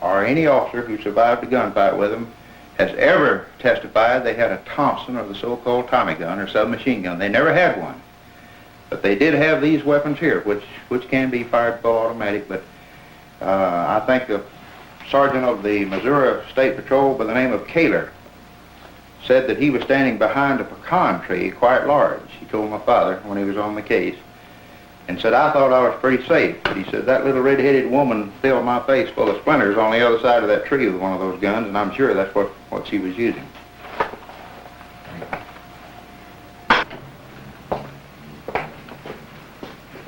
or any officer who survived a gunfight with them has ever testified they had a Thompson or the so-called Tommy gun or submachine gun. They never had one. But they did have these weapons here, which can be fired full automatic. But I think the sergeant of the Missouri State Patrol by the name of Kaler said that he was standing behind a pecan tree quite large. He told my father when he was on the case, and said, I thought I was pretty safe. But he said, that little red-headed woman filled my face full of splinters on the other side of that tree with one of those guns, and I'm sure that's what she was using.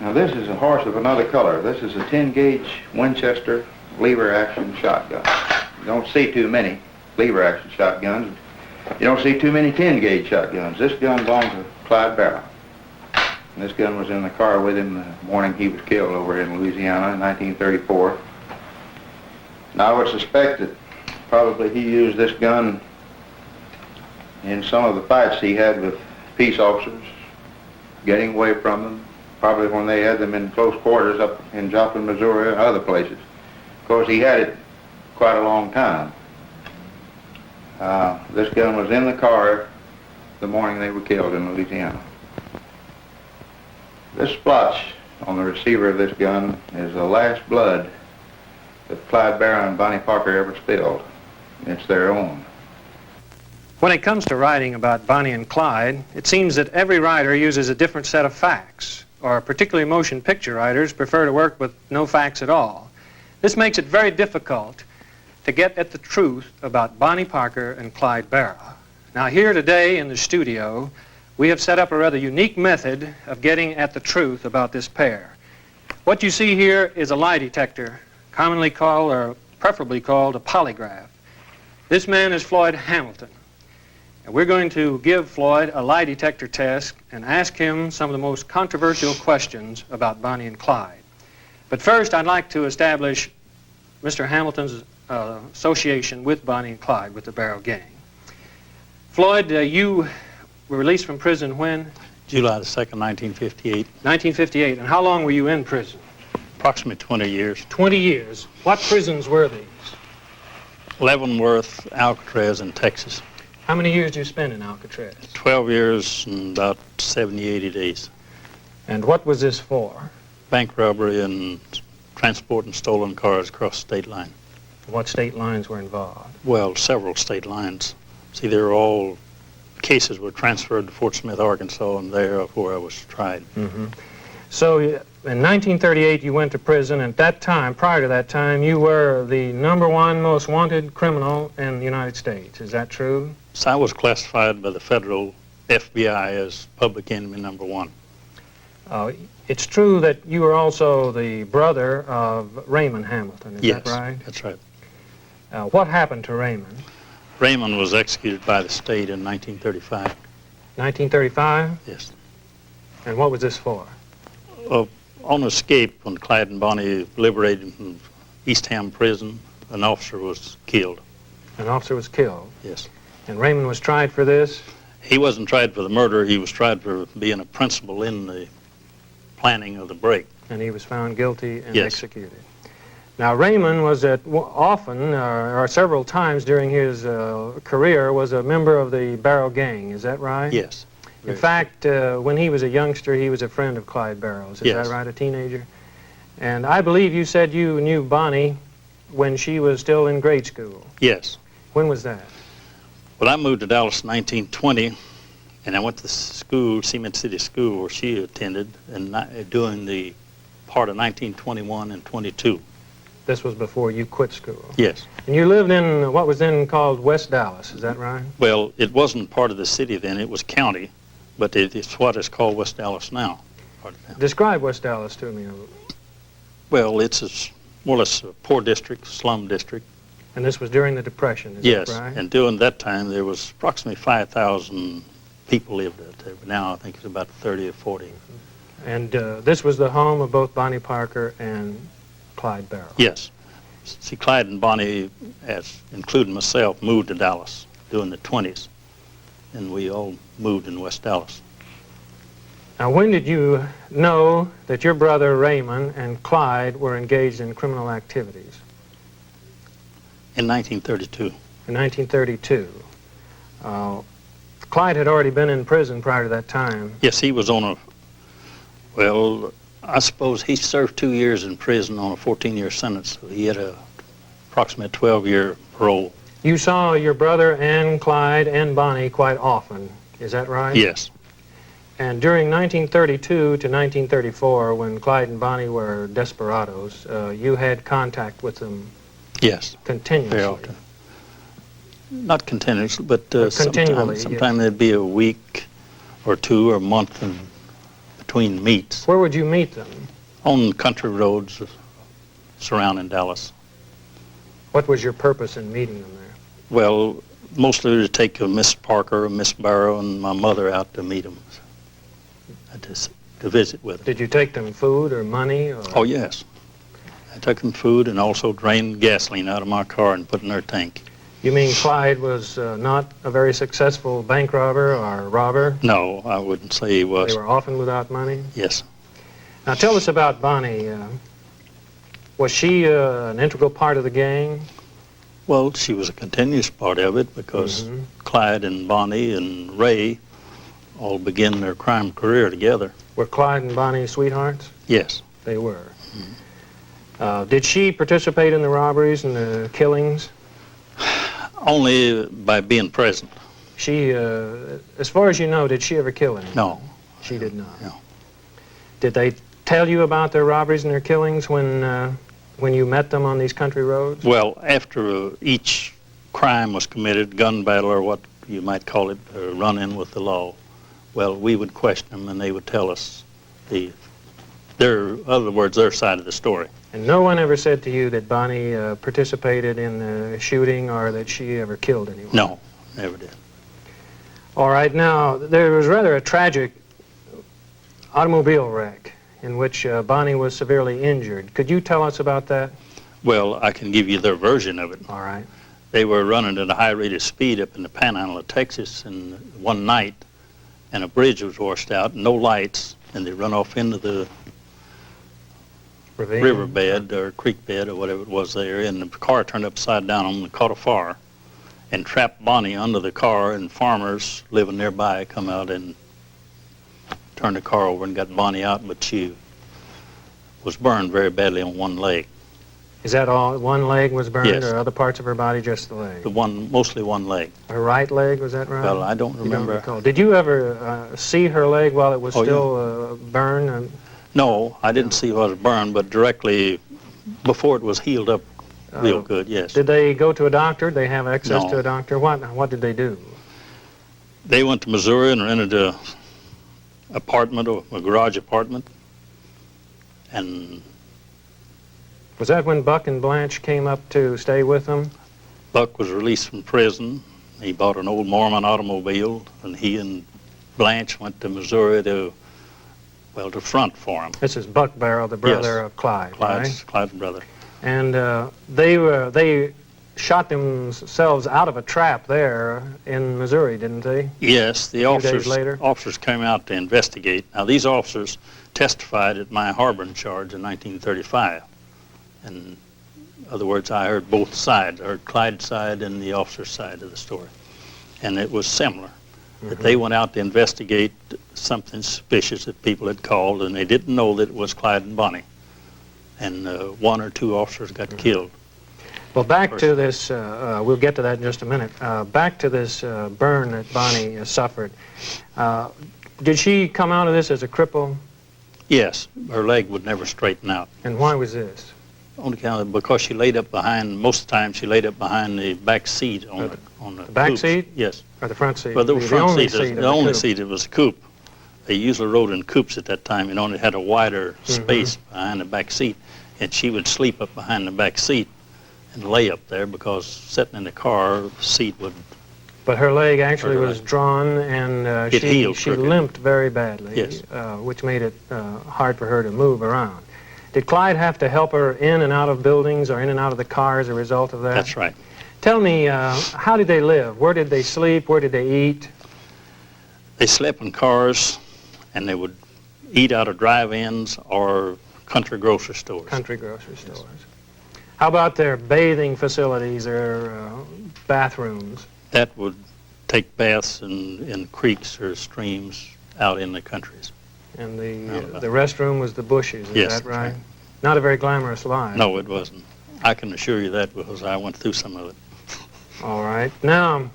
Now this is a horse of another color. This is a 10-gauge Winchester lever-action shotgun. You don't see too many lever-action shotguns. You don't see too many 10-gauge shotguns. This gun belongs to Clyde Barrow. And this gun was in the car with him the morning he was killed over in Louisiana in 1934. Now I would suspect that probably he used this gun in some of the fights he had with peace officers, getting away from them, probably when they had them in close quarters up in Joplin, Missouri, and other places. Of course, he had it quite a long time. This gun was in the car the morning they were killed in Louisiana. This splotch on the receiver of this gun is the last blood that Clyde Barrow and Bonnie Parker ever spilled. It's their own. When it comes to writing about Bonnie and Clyde, it seems that every writer uses a different set of facts, or particularly motion picture writers prefer to work with no facts at all. This makes it very difficult to get at the truth about Bonnie Parker and Clyde Barrow. Now here today in the studio, we have set up a rather unique method of getting at the truth about this pair. What you see here is a lie detector, commonly called, or preferably called, a polygraph. This man is Floyd Hamilton. And we're going to give Floyd a lie detector test and ask him some of the most controversial questions about Bonnie and Clyde. But first, I'd like to establish Mr. Hamilton's association with Bonnie and Clyde, with the Barrow Gang. Floyd, you were released from prison when? July the 2nd, 1958. 1958. And how long were you in prison? Approximately 20 years. 20 years. What prisons were these? Leavenworth, Alcatraz, and Texas. How many years did you spend in Alcatraz? 12 years and about 70, 80 days. And what was this for? Bank robbery and transporting stolen cars across state line. What state lines were involved? Well, several state lines. See, they're all cases were transferred to Fort Smith, Arkansas, and there where I was tried. Mm-hmm. So in 1938 you went to prison, and at that time, prior to that time, you were the #1 most wanted criminal in the United States. Is that true? So I was classified by the federal FBI as public enemy #1. It's true that you were also the brother of Raymond Hamilton, is Yes, that right? That's right. What happened to Raymond? Raymond was executed by the state in 1935. 1935? Yes. And what was this for? On escape, when Clyde and Bonnie liberated from East Ham prison, an officer was killed. An officer was killed? Yes. And Raymond was tried for this? He wasn't tried for the murder. He was tried for being a principal in the planning of the break. And he was found guilty and Yes. executed. Now, Raymond was often, or several times during his career, was a member of the Barrow Gang. Is that right? Yes. In fact, when he was a youngster, he was a friend of Clyde Barrow's. Is Yes. that right, a teenager? And I believe you said you knew Bonnie when she was still in grade school. Yes. When was that? Well, I moved to Dallas in 1920, and I went to school, Cement City School, where she attended, and during the part of 1921 and 22. This was before you quit school. Yes. And you lived in what was then called West Dallas, is that right? Well, it wasn't part of the city then, it was county, but it's what is called West Dallas now. Part of town. Describe West Dallas to me. Well, it's more or less a poor district, slum district. And this was during the Depression, is Yes, that right? and during that time there was approximately 5,000 people lived out there, but now I think it's about 30 or 40. And this was the home of both Bonnie Parker and Clyde Barrow. Yes. See, Clyde and Bonnie, including myself, moved to Dallas during the 20s, and we all moved in West Dallas. Now, when did you know that your brother Raymond and Clyde were engaged in criminal activities? In 1932. In 1932. Clyde had already been in prison prior to that time. Yes, he was on well, I suppose he served 2 years in prison on a 14-year sentence. So he had approximately 12-year parole. You saw your brother and Clyde and Bonnie quite often, is that right? Yes. And during 1932 to 1934, when Clyde and Bonnie were desperados, you had contact with them. Yes. Continuously. Very often. Not continuously, but continually. Sometime there'd be a week or two or a month between meets. Where would you meet them? On country roads surrounding Dallas. What was your purpose in meeting them there? Well, mostly to take Miss Parker, Miss Barrow, and my mother out to meet them, to visit with them. Did you take them food or money? Or? Oh, yes. I took them food and also drained gasoline out of my car and put in their tank. You mean Clyde was not a very successful bank robber or robber? No, I wouldn't say he was. They were often without money? Yes. Now tell us about Bonnie. Was she an integral part of the gang? Well, she was a continuous part of it because Clyde and Bonnie and Ray all begin their crime career together. Were Clyde and Bonnie sweethearts? Yes. They were. Did she participate in the robberies and the killings? Only by being present. She, as far as you know, did she ever kill anyone? No. She did not? No. Did they tell you about their robberies and their killings when you met them on these country roads? Well, after each crime was committed, gun battle or what you might call it, run-in with the law, well, we would question them and they would tell us their side of the story. And no one ever said to you that Bonnie participated in the shooting or that she ever killed anyone? No, never did. All right, now, there was rather a tragic automobile wreck in which Bonnie was severely injured. Could you tell us about that? Well, I can give you their version of it. All right. They were running at a high rate of speed up in the panhandle of Texas and one night, and a bridge was washed out, no lights, and they run off into the riverbed or creek bed or whatever it was there, and the car turned upside down on them and caught a fire and trapped Bonnie under the car, and farmers living nearby come out and turned the car over and got Bonnie out, but she was burned very badly on one leg. Is that all? One leg was burned, Yes. or other parts of her body, just the leg? Mostly one leg. Her right leg, was that right? Well, I don't You remember. recall. Did you ever see her leg while it was still burned? No, I didn't see it was burned, but directly before it was healed up real good, yes. Did they go to a doctor? Did they have access No. to a doctor? What did they do? They went to Missouri and rented a apartment, or a garage apartment, and Was that when Buck and Blanche came up to stay with them? Buck was released from prison. He bought an old Mormon automobile, and he and Blanche went to Missouri to front for him. This is Buck Barrow, the brother of Clyde, right? Clyde's brother. And they shot themselves out of a trap there in Missouri, didn't they? Yes, the A few days later? officers came out to investigate. Now, these officers testified at my harboring charge in 1935. In other words, I heard both sides. I heard Clyde's side and the officer's side of the story. And it was similar. That they went out to investigate something suspicious that people had called, and they didn't know that it was Clyde and Bonnie. And one or two officers got killed. Well, back to this, we'll get to that in just a minute. Back to this burn that Bonnie suffered. Did she come out of this as a cripple? Yes, her leg would never straighten out. And why was this? On account of, because she laid up behind, most of the time she laid up behind the back seat on the back coupe. seat? Yes. Or the front seat? Well, the front only seat, of the only coupe. seat, it was a coupe. They usually rode in coupes at that time. It only had a wider space behind the back seat, and she would sleep up behind the back seat and lay up there because sitting in the car, the seat would... But her leg actually was drawn, and It healed she crooked. limped very badly, Yes. which made it hard for her to move around. Did Clyde have to help her in and out of buildings or in and out of the car as a result of that? That's right. Tell me, how did they live? Where did they sleep? Where did they eat? They slept in cars, and they would eat out of drive-ins or country grocery stores. Country grocery stores. How about their bathing facilities or bathrooms? That would take baths in creeks or streams out in the countries. And the restroom was the bushes, is Yes, that that's right? right. Not a very glamorous life. No, it wasn't. I can assure you that because I went through some of it. All right. Now,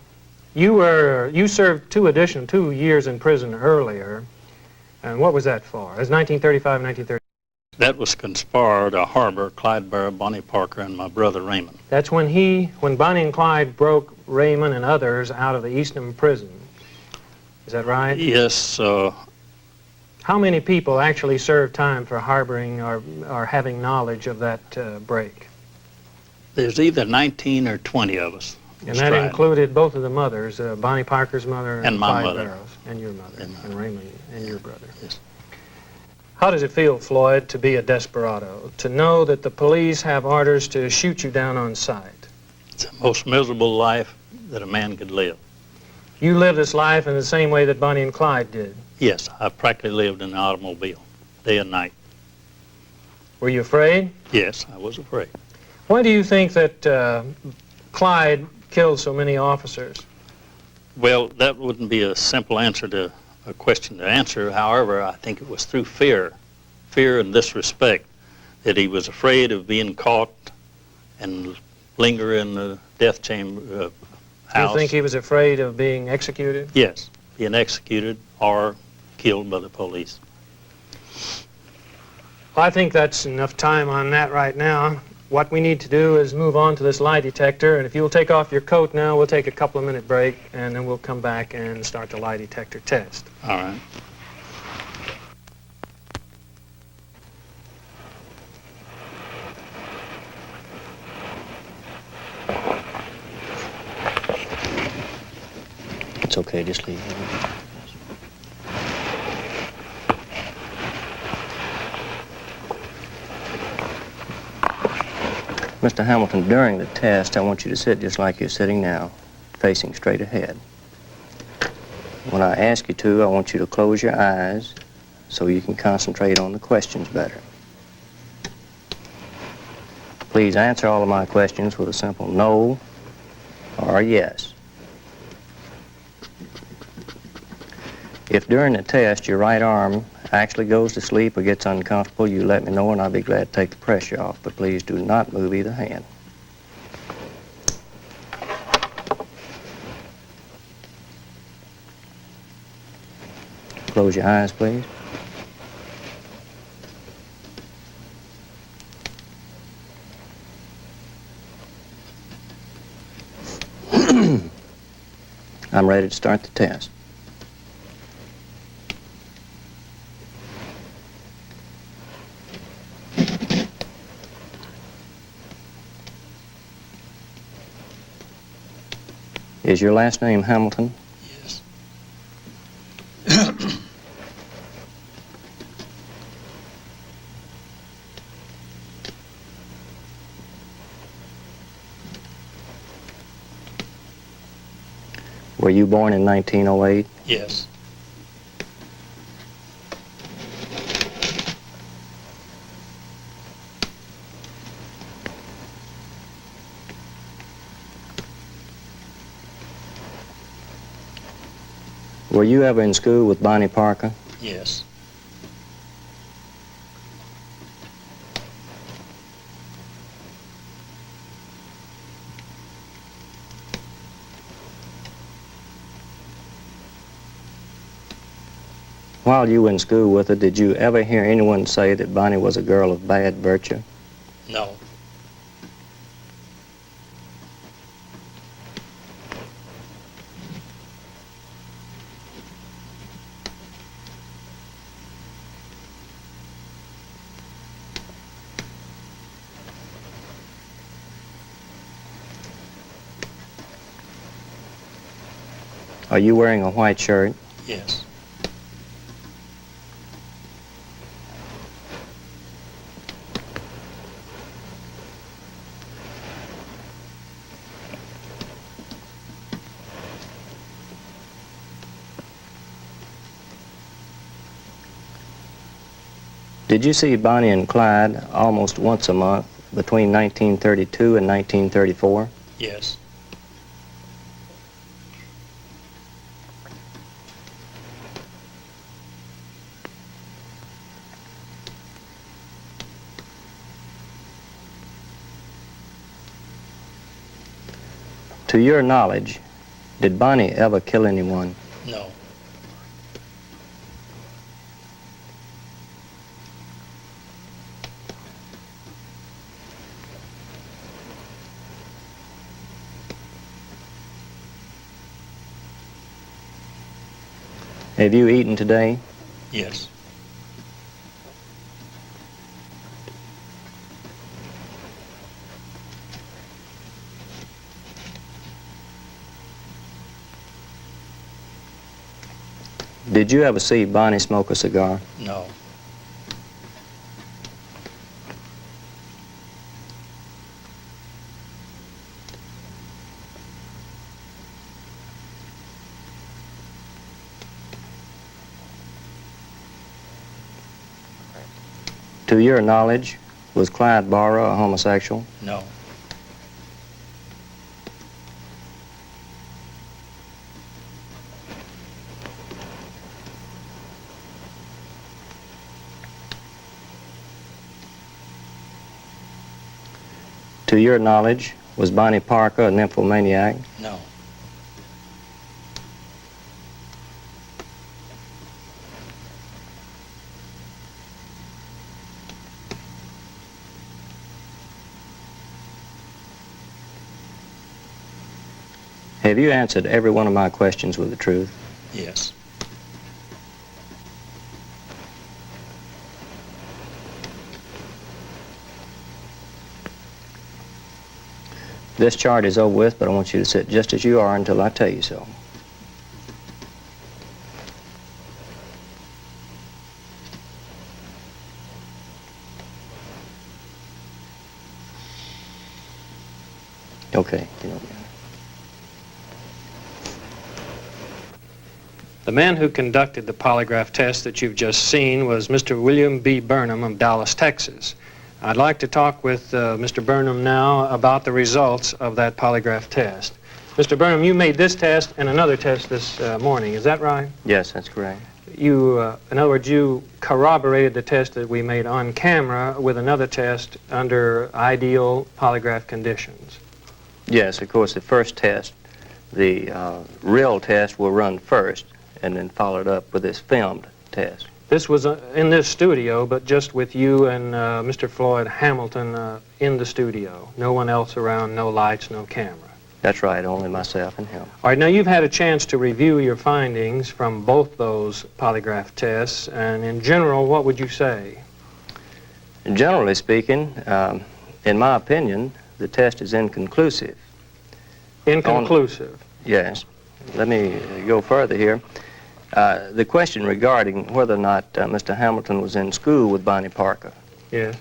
you served 2 years in prison earlier, and what was that for? It was 1935, 1930. That was conspire to harbor Clyde Barrow, Bonnie Parker, and my brother Raymond. That's when Bonnie and Clyde broke Raymond and others out of the Eastham prison. Is that right? Yes. How many people actually served time for harboring or having knowledge of that break? There's either 19 or 20 of us. And that included both of the mothers, Bonnie Parker's mother And my Clyde mother. Barrow's, and your mother, and Raymond and your brother. Yes. How does it feel, Floyd, to be a desperado, to know that the police have orders to shoot you down on sight? It's the most miserable life that a man could live. You live this life in the same way that Bonnie and Clyde did. Yes, I practically lived in an automobile, day and night. Were you afraid? Yes, I was afraid. Why do you think that Clyde killed so many officers? Well, that wouldn't be a simple answer to a question to answer. However, I think it was through fear and disrespect, that he was afraid of being caught and linger in the death chamber house. You think he was afraid of being executed? Yes, being executed or killed by the police. Well, I think that's enough time on that right now. What we need to do is move on to this lie detector, and if you'll take off your coat now, we'll take a couple of minute break, and then we'll come back and start the lie detector test. All right. It's okay, just leave. Mr. Hamilton, during the test, I want you to sit just like you're sitting now, facing straight ahead. When I ask you to, I want you to close your eyes so you can concentrate on the questions better. Please answer all of my questions with a simple no or yes. If during the test your right arm actually goes to sleep or gets uncomfortable, you let me know and I'll be glad to take the pressure off, but please do not move either hand. Close your eyes, please. I'm ready to start the test. Is your last name Hamilton? Yes. Were you born in 1908? Yes. Were you ever in school with Bonnie Parker? Yes. While you were in school with her, did you ever hear anyone say that Bonnie was a girl of bad virtue? No. Are you wearing a white shirt? Yes. Did you see Bonnie and Clyde almost once a month between 1932 and 1934? Yes. To your knowledge, did Bonnie ever kill anyone? No. Have you eaten today? Yes. Did you ever see Bonnie smoke a cigar? No. To your knowledge, was Clyde Barra a homosexual? No. To your knowledge, was Bonnie Parker a nymphomaniac? No. Have you answered every one of my questions with the truth? Yes. This chart is over with, but I want you to sit just as you are until I tell you so. Okay. The man who conducted the polygraph test that you've just seen was Mr. William B. Burnham of Dallas, Texas. I'd like to talk with Mr. Burnham now about the results of that polygraph test. Mr. Burnham, you made this test and another test this morning, is that right? Yes, that's correct. You, in other words, you corroborated the test that we made on camera with another test under ideal polygraph conditions. Yes, of course, the first test, the real test will run first and then followed up with this filmed test. This was in this studio, but just with you and Mr. Floyd Hamilton in the studio. No one else around, no lights, no camera. That's right, only myself and him. All right, now you've had a chance to review your findings from both those polygraph tests, and in general, what would you say? Generally speaking, in my opinion, the test is inconclusive. Inconclusive? Yes. Let me go further here. The question regarding whether or not Mr. Hamilton was in school with Bonnie Parker. Yes.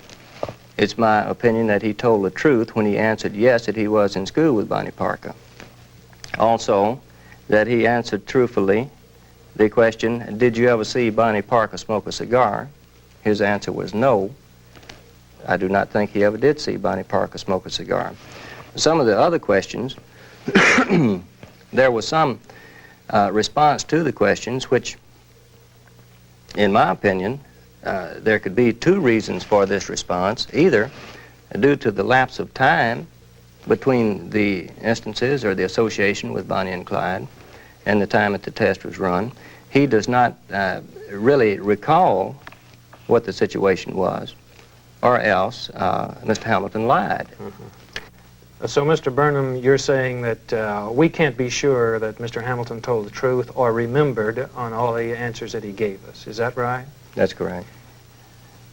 It's my opinion that he told the truth when he answered yes, that he was in school with Bonnie Parker. Also, that he answered truthfully the question, did you ever see Bonnie Parker smoke a cigar? His answer was no. I do not think he ever did see Bonnie Parker smoke a cigar. Some of the other questions, there was some response to the questions which, in my opinion, there could be two reasons for this response, either due to the lapse of time between the instances or the association with Bonnie and Clyde and the time that the test was run. He does not really recall what the situation was, or else Mr. Hamilton lied. Mm-hmm. So, Mr. Burnham, you're saying that we can't be sure that Mr. Hamilton told the truth or remembered on all the answers that he gave us. Is that right? That's correct.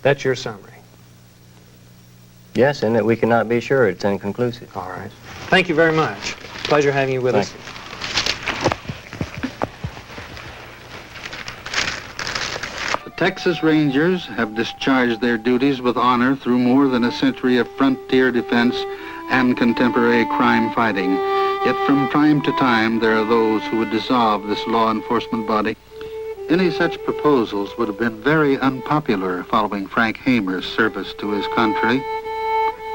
That's your summary? Yes, and that we cannot be sure. It's inconclusive. All right. Thank you very much. Pleasure having you with us. The Texas Rangers have discharged their duties with honor through more than a century of frontier defense and contemporary crime fighting. Yet from time to time, there are those who would dissolve this law enforcement body. Any such proposals would have been very unpopular following Frank Hamer's service to his country.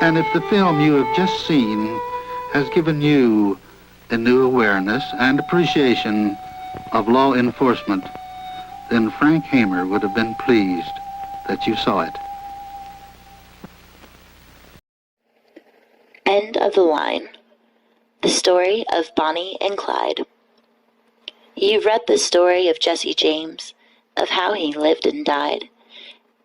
And if the film you have just seen has given you a new awareness and appreciation of law enforcement, then Frank Hamer would have been pleased that you saw it. End of the line. The story of Bonnie and Clyde. You've read the story of Jesse James, of how he lived and died.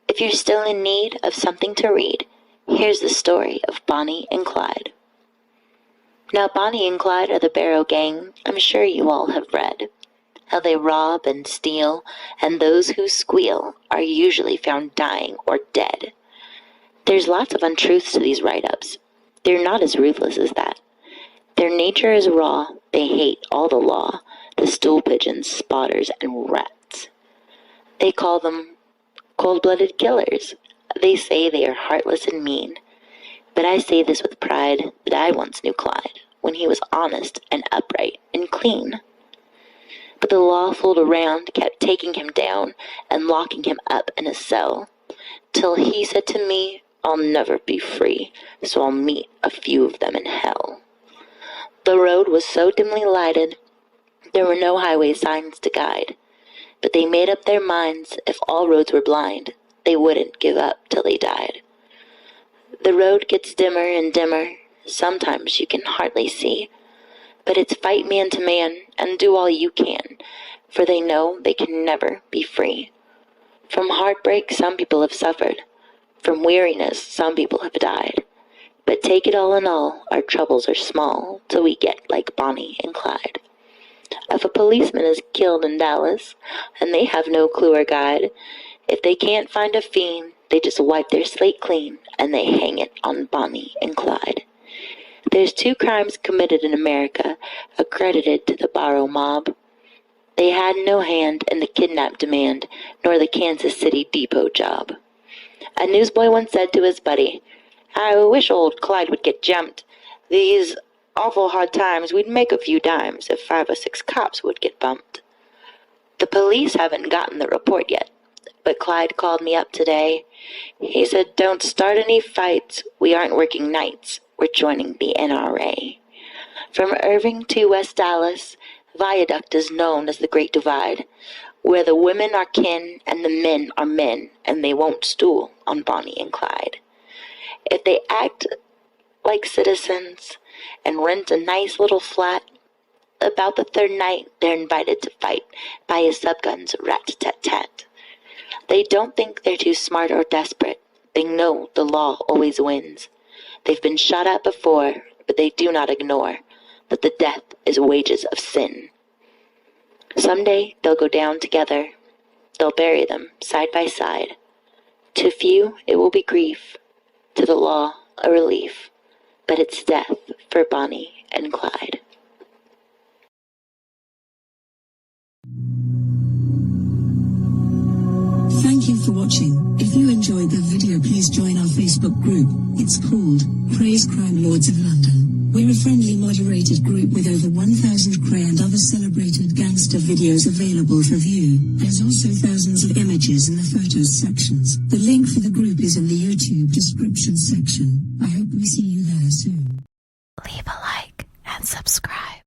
If you're still in need of something to read, here's the story of Bonnie and Clyde. Now, Bonnie and Clyde are the Barrow Gang. I'm sure you all have read. How they rob and steal, and those who squeal are usually found dying or dead. There's lots of untruths to these write-ups. They're not as ruthless as that. Their nature is raw. They hate all the law, the stool pigeons, spotters, and rats. They call them cold-blooded killers. They say they are heartless and mean. But I say this with pride that I once knew Clyde when he was honest and upright and clean. But the law fooled around, kept taking him down and locking him up in a cell, till he said to me, I'll never be free, so I'll meet a few of them in hell. The road was so dimly lighted, there were no highway signs to guide, but they made up their minds if all roads were blind, they wouldn't give up till they died. The road gets dimmer and dimmer, sometimes you can hardly see. But it's fight man to man and do all you can, for they know they can never be free. From heartbreak, some people have suffered. From weariness, some people have died. But take it all in all, our troubles are small till we get like Bonnie and Clyde. If a policeman is killed in Dallas, and they have no clue or guide, if they can't find a fiend, they just wipe their slate clean, and they hang it on Bonnie and Clyde. There's 2 crimes committed in America, accredited to the Barrow mob. They had no hand in the kidnap demand, nor the Kansas City depot job. A newsboy once said to his buddy, "I wish old Clyde would get jumped. These awful hard times, we'd make a few dimes if 5 or 6 cops would get bumped." The police haven't gotten the report yet, but Clyde called me up today. He said, "Don't start any fights. We aren't working nights. We're joining the NRA." From Irving to West Dallas, Viaduct is known as the Great Divide, where the women are kin and the men are men, and they won't stool on Bonnie and Clyde. If they act like citizens and rent a nice little flat, about the 3rd night they're invited to fight by a subgun's rat-tat-tat. They don't think they're too smart or desperate. They know the law always wins. They've been shot at before, but they do not ignore that the death is wages of sin. Someday they'll go down together. They'll bury them side by side. To few it will be grief, to the law a relief, but it's death for Bonnie and Clyde. Thank you for watching. If you enjoyed the video, please join our Facebook group. It's called Krays Crime Lords of London. We're a friendly moderated group with over 1,000 Kray and other celebrated gangster videos available for view. There's also thousands of images in the photos sections. The link for the group is in the YouTube description section. I hope we see you there soon. Leave a like and subscribe.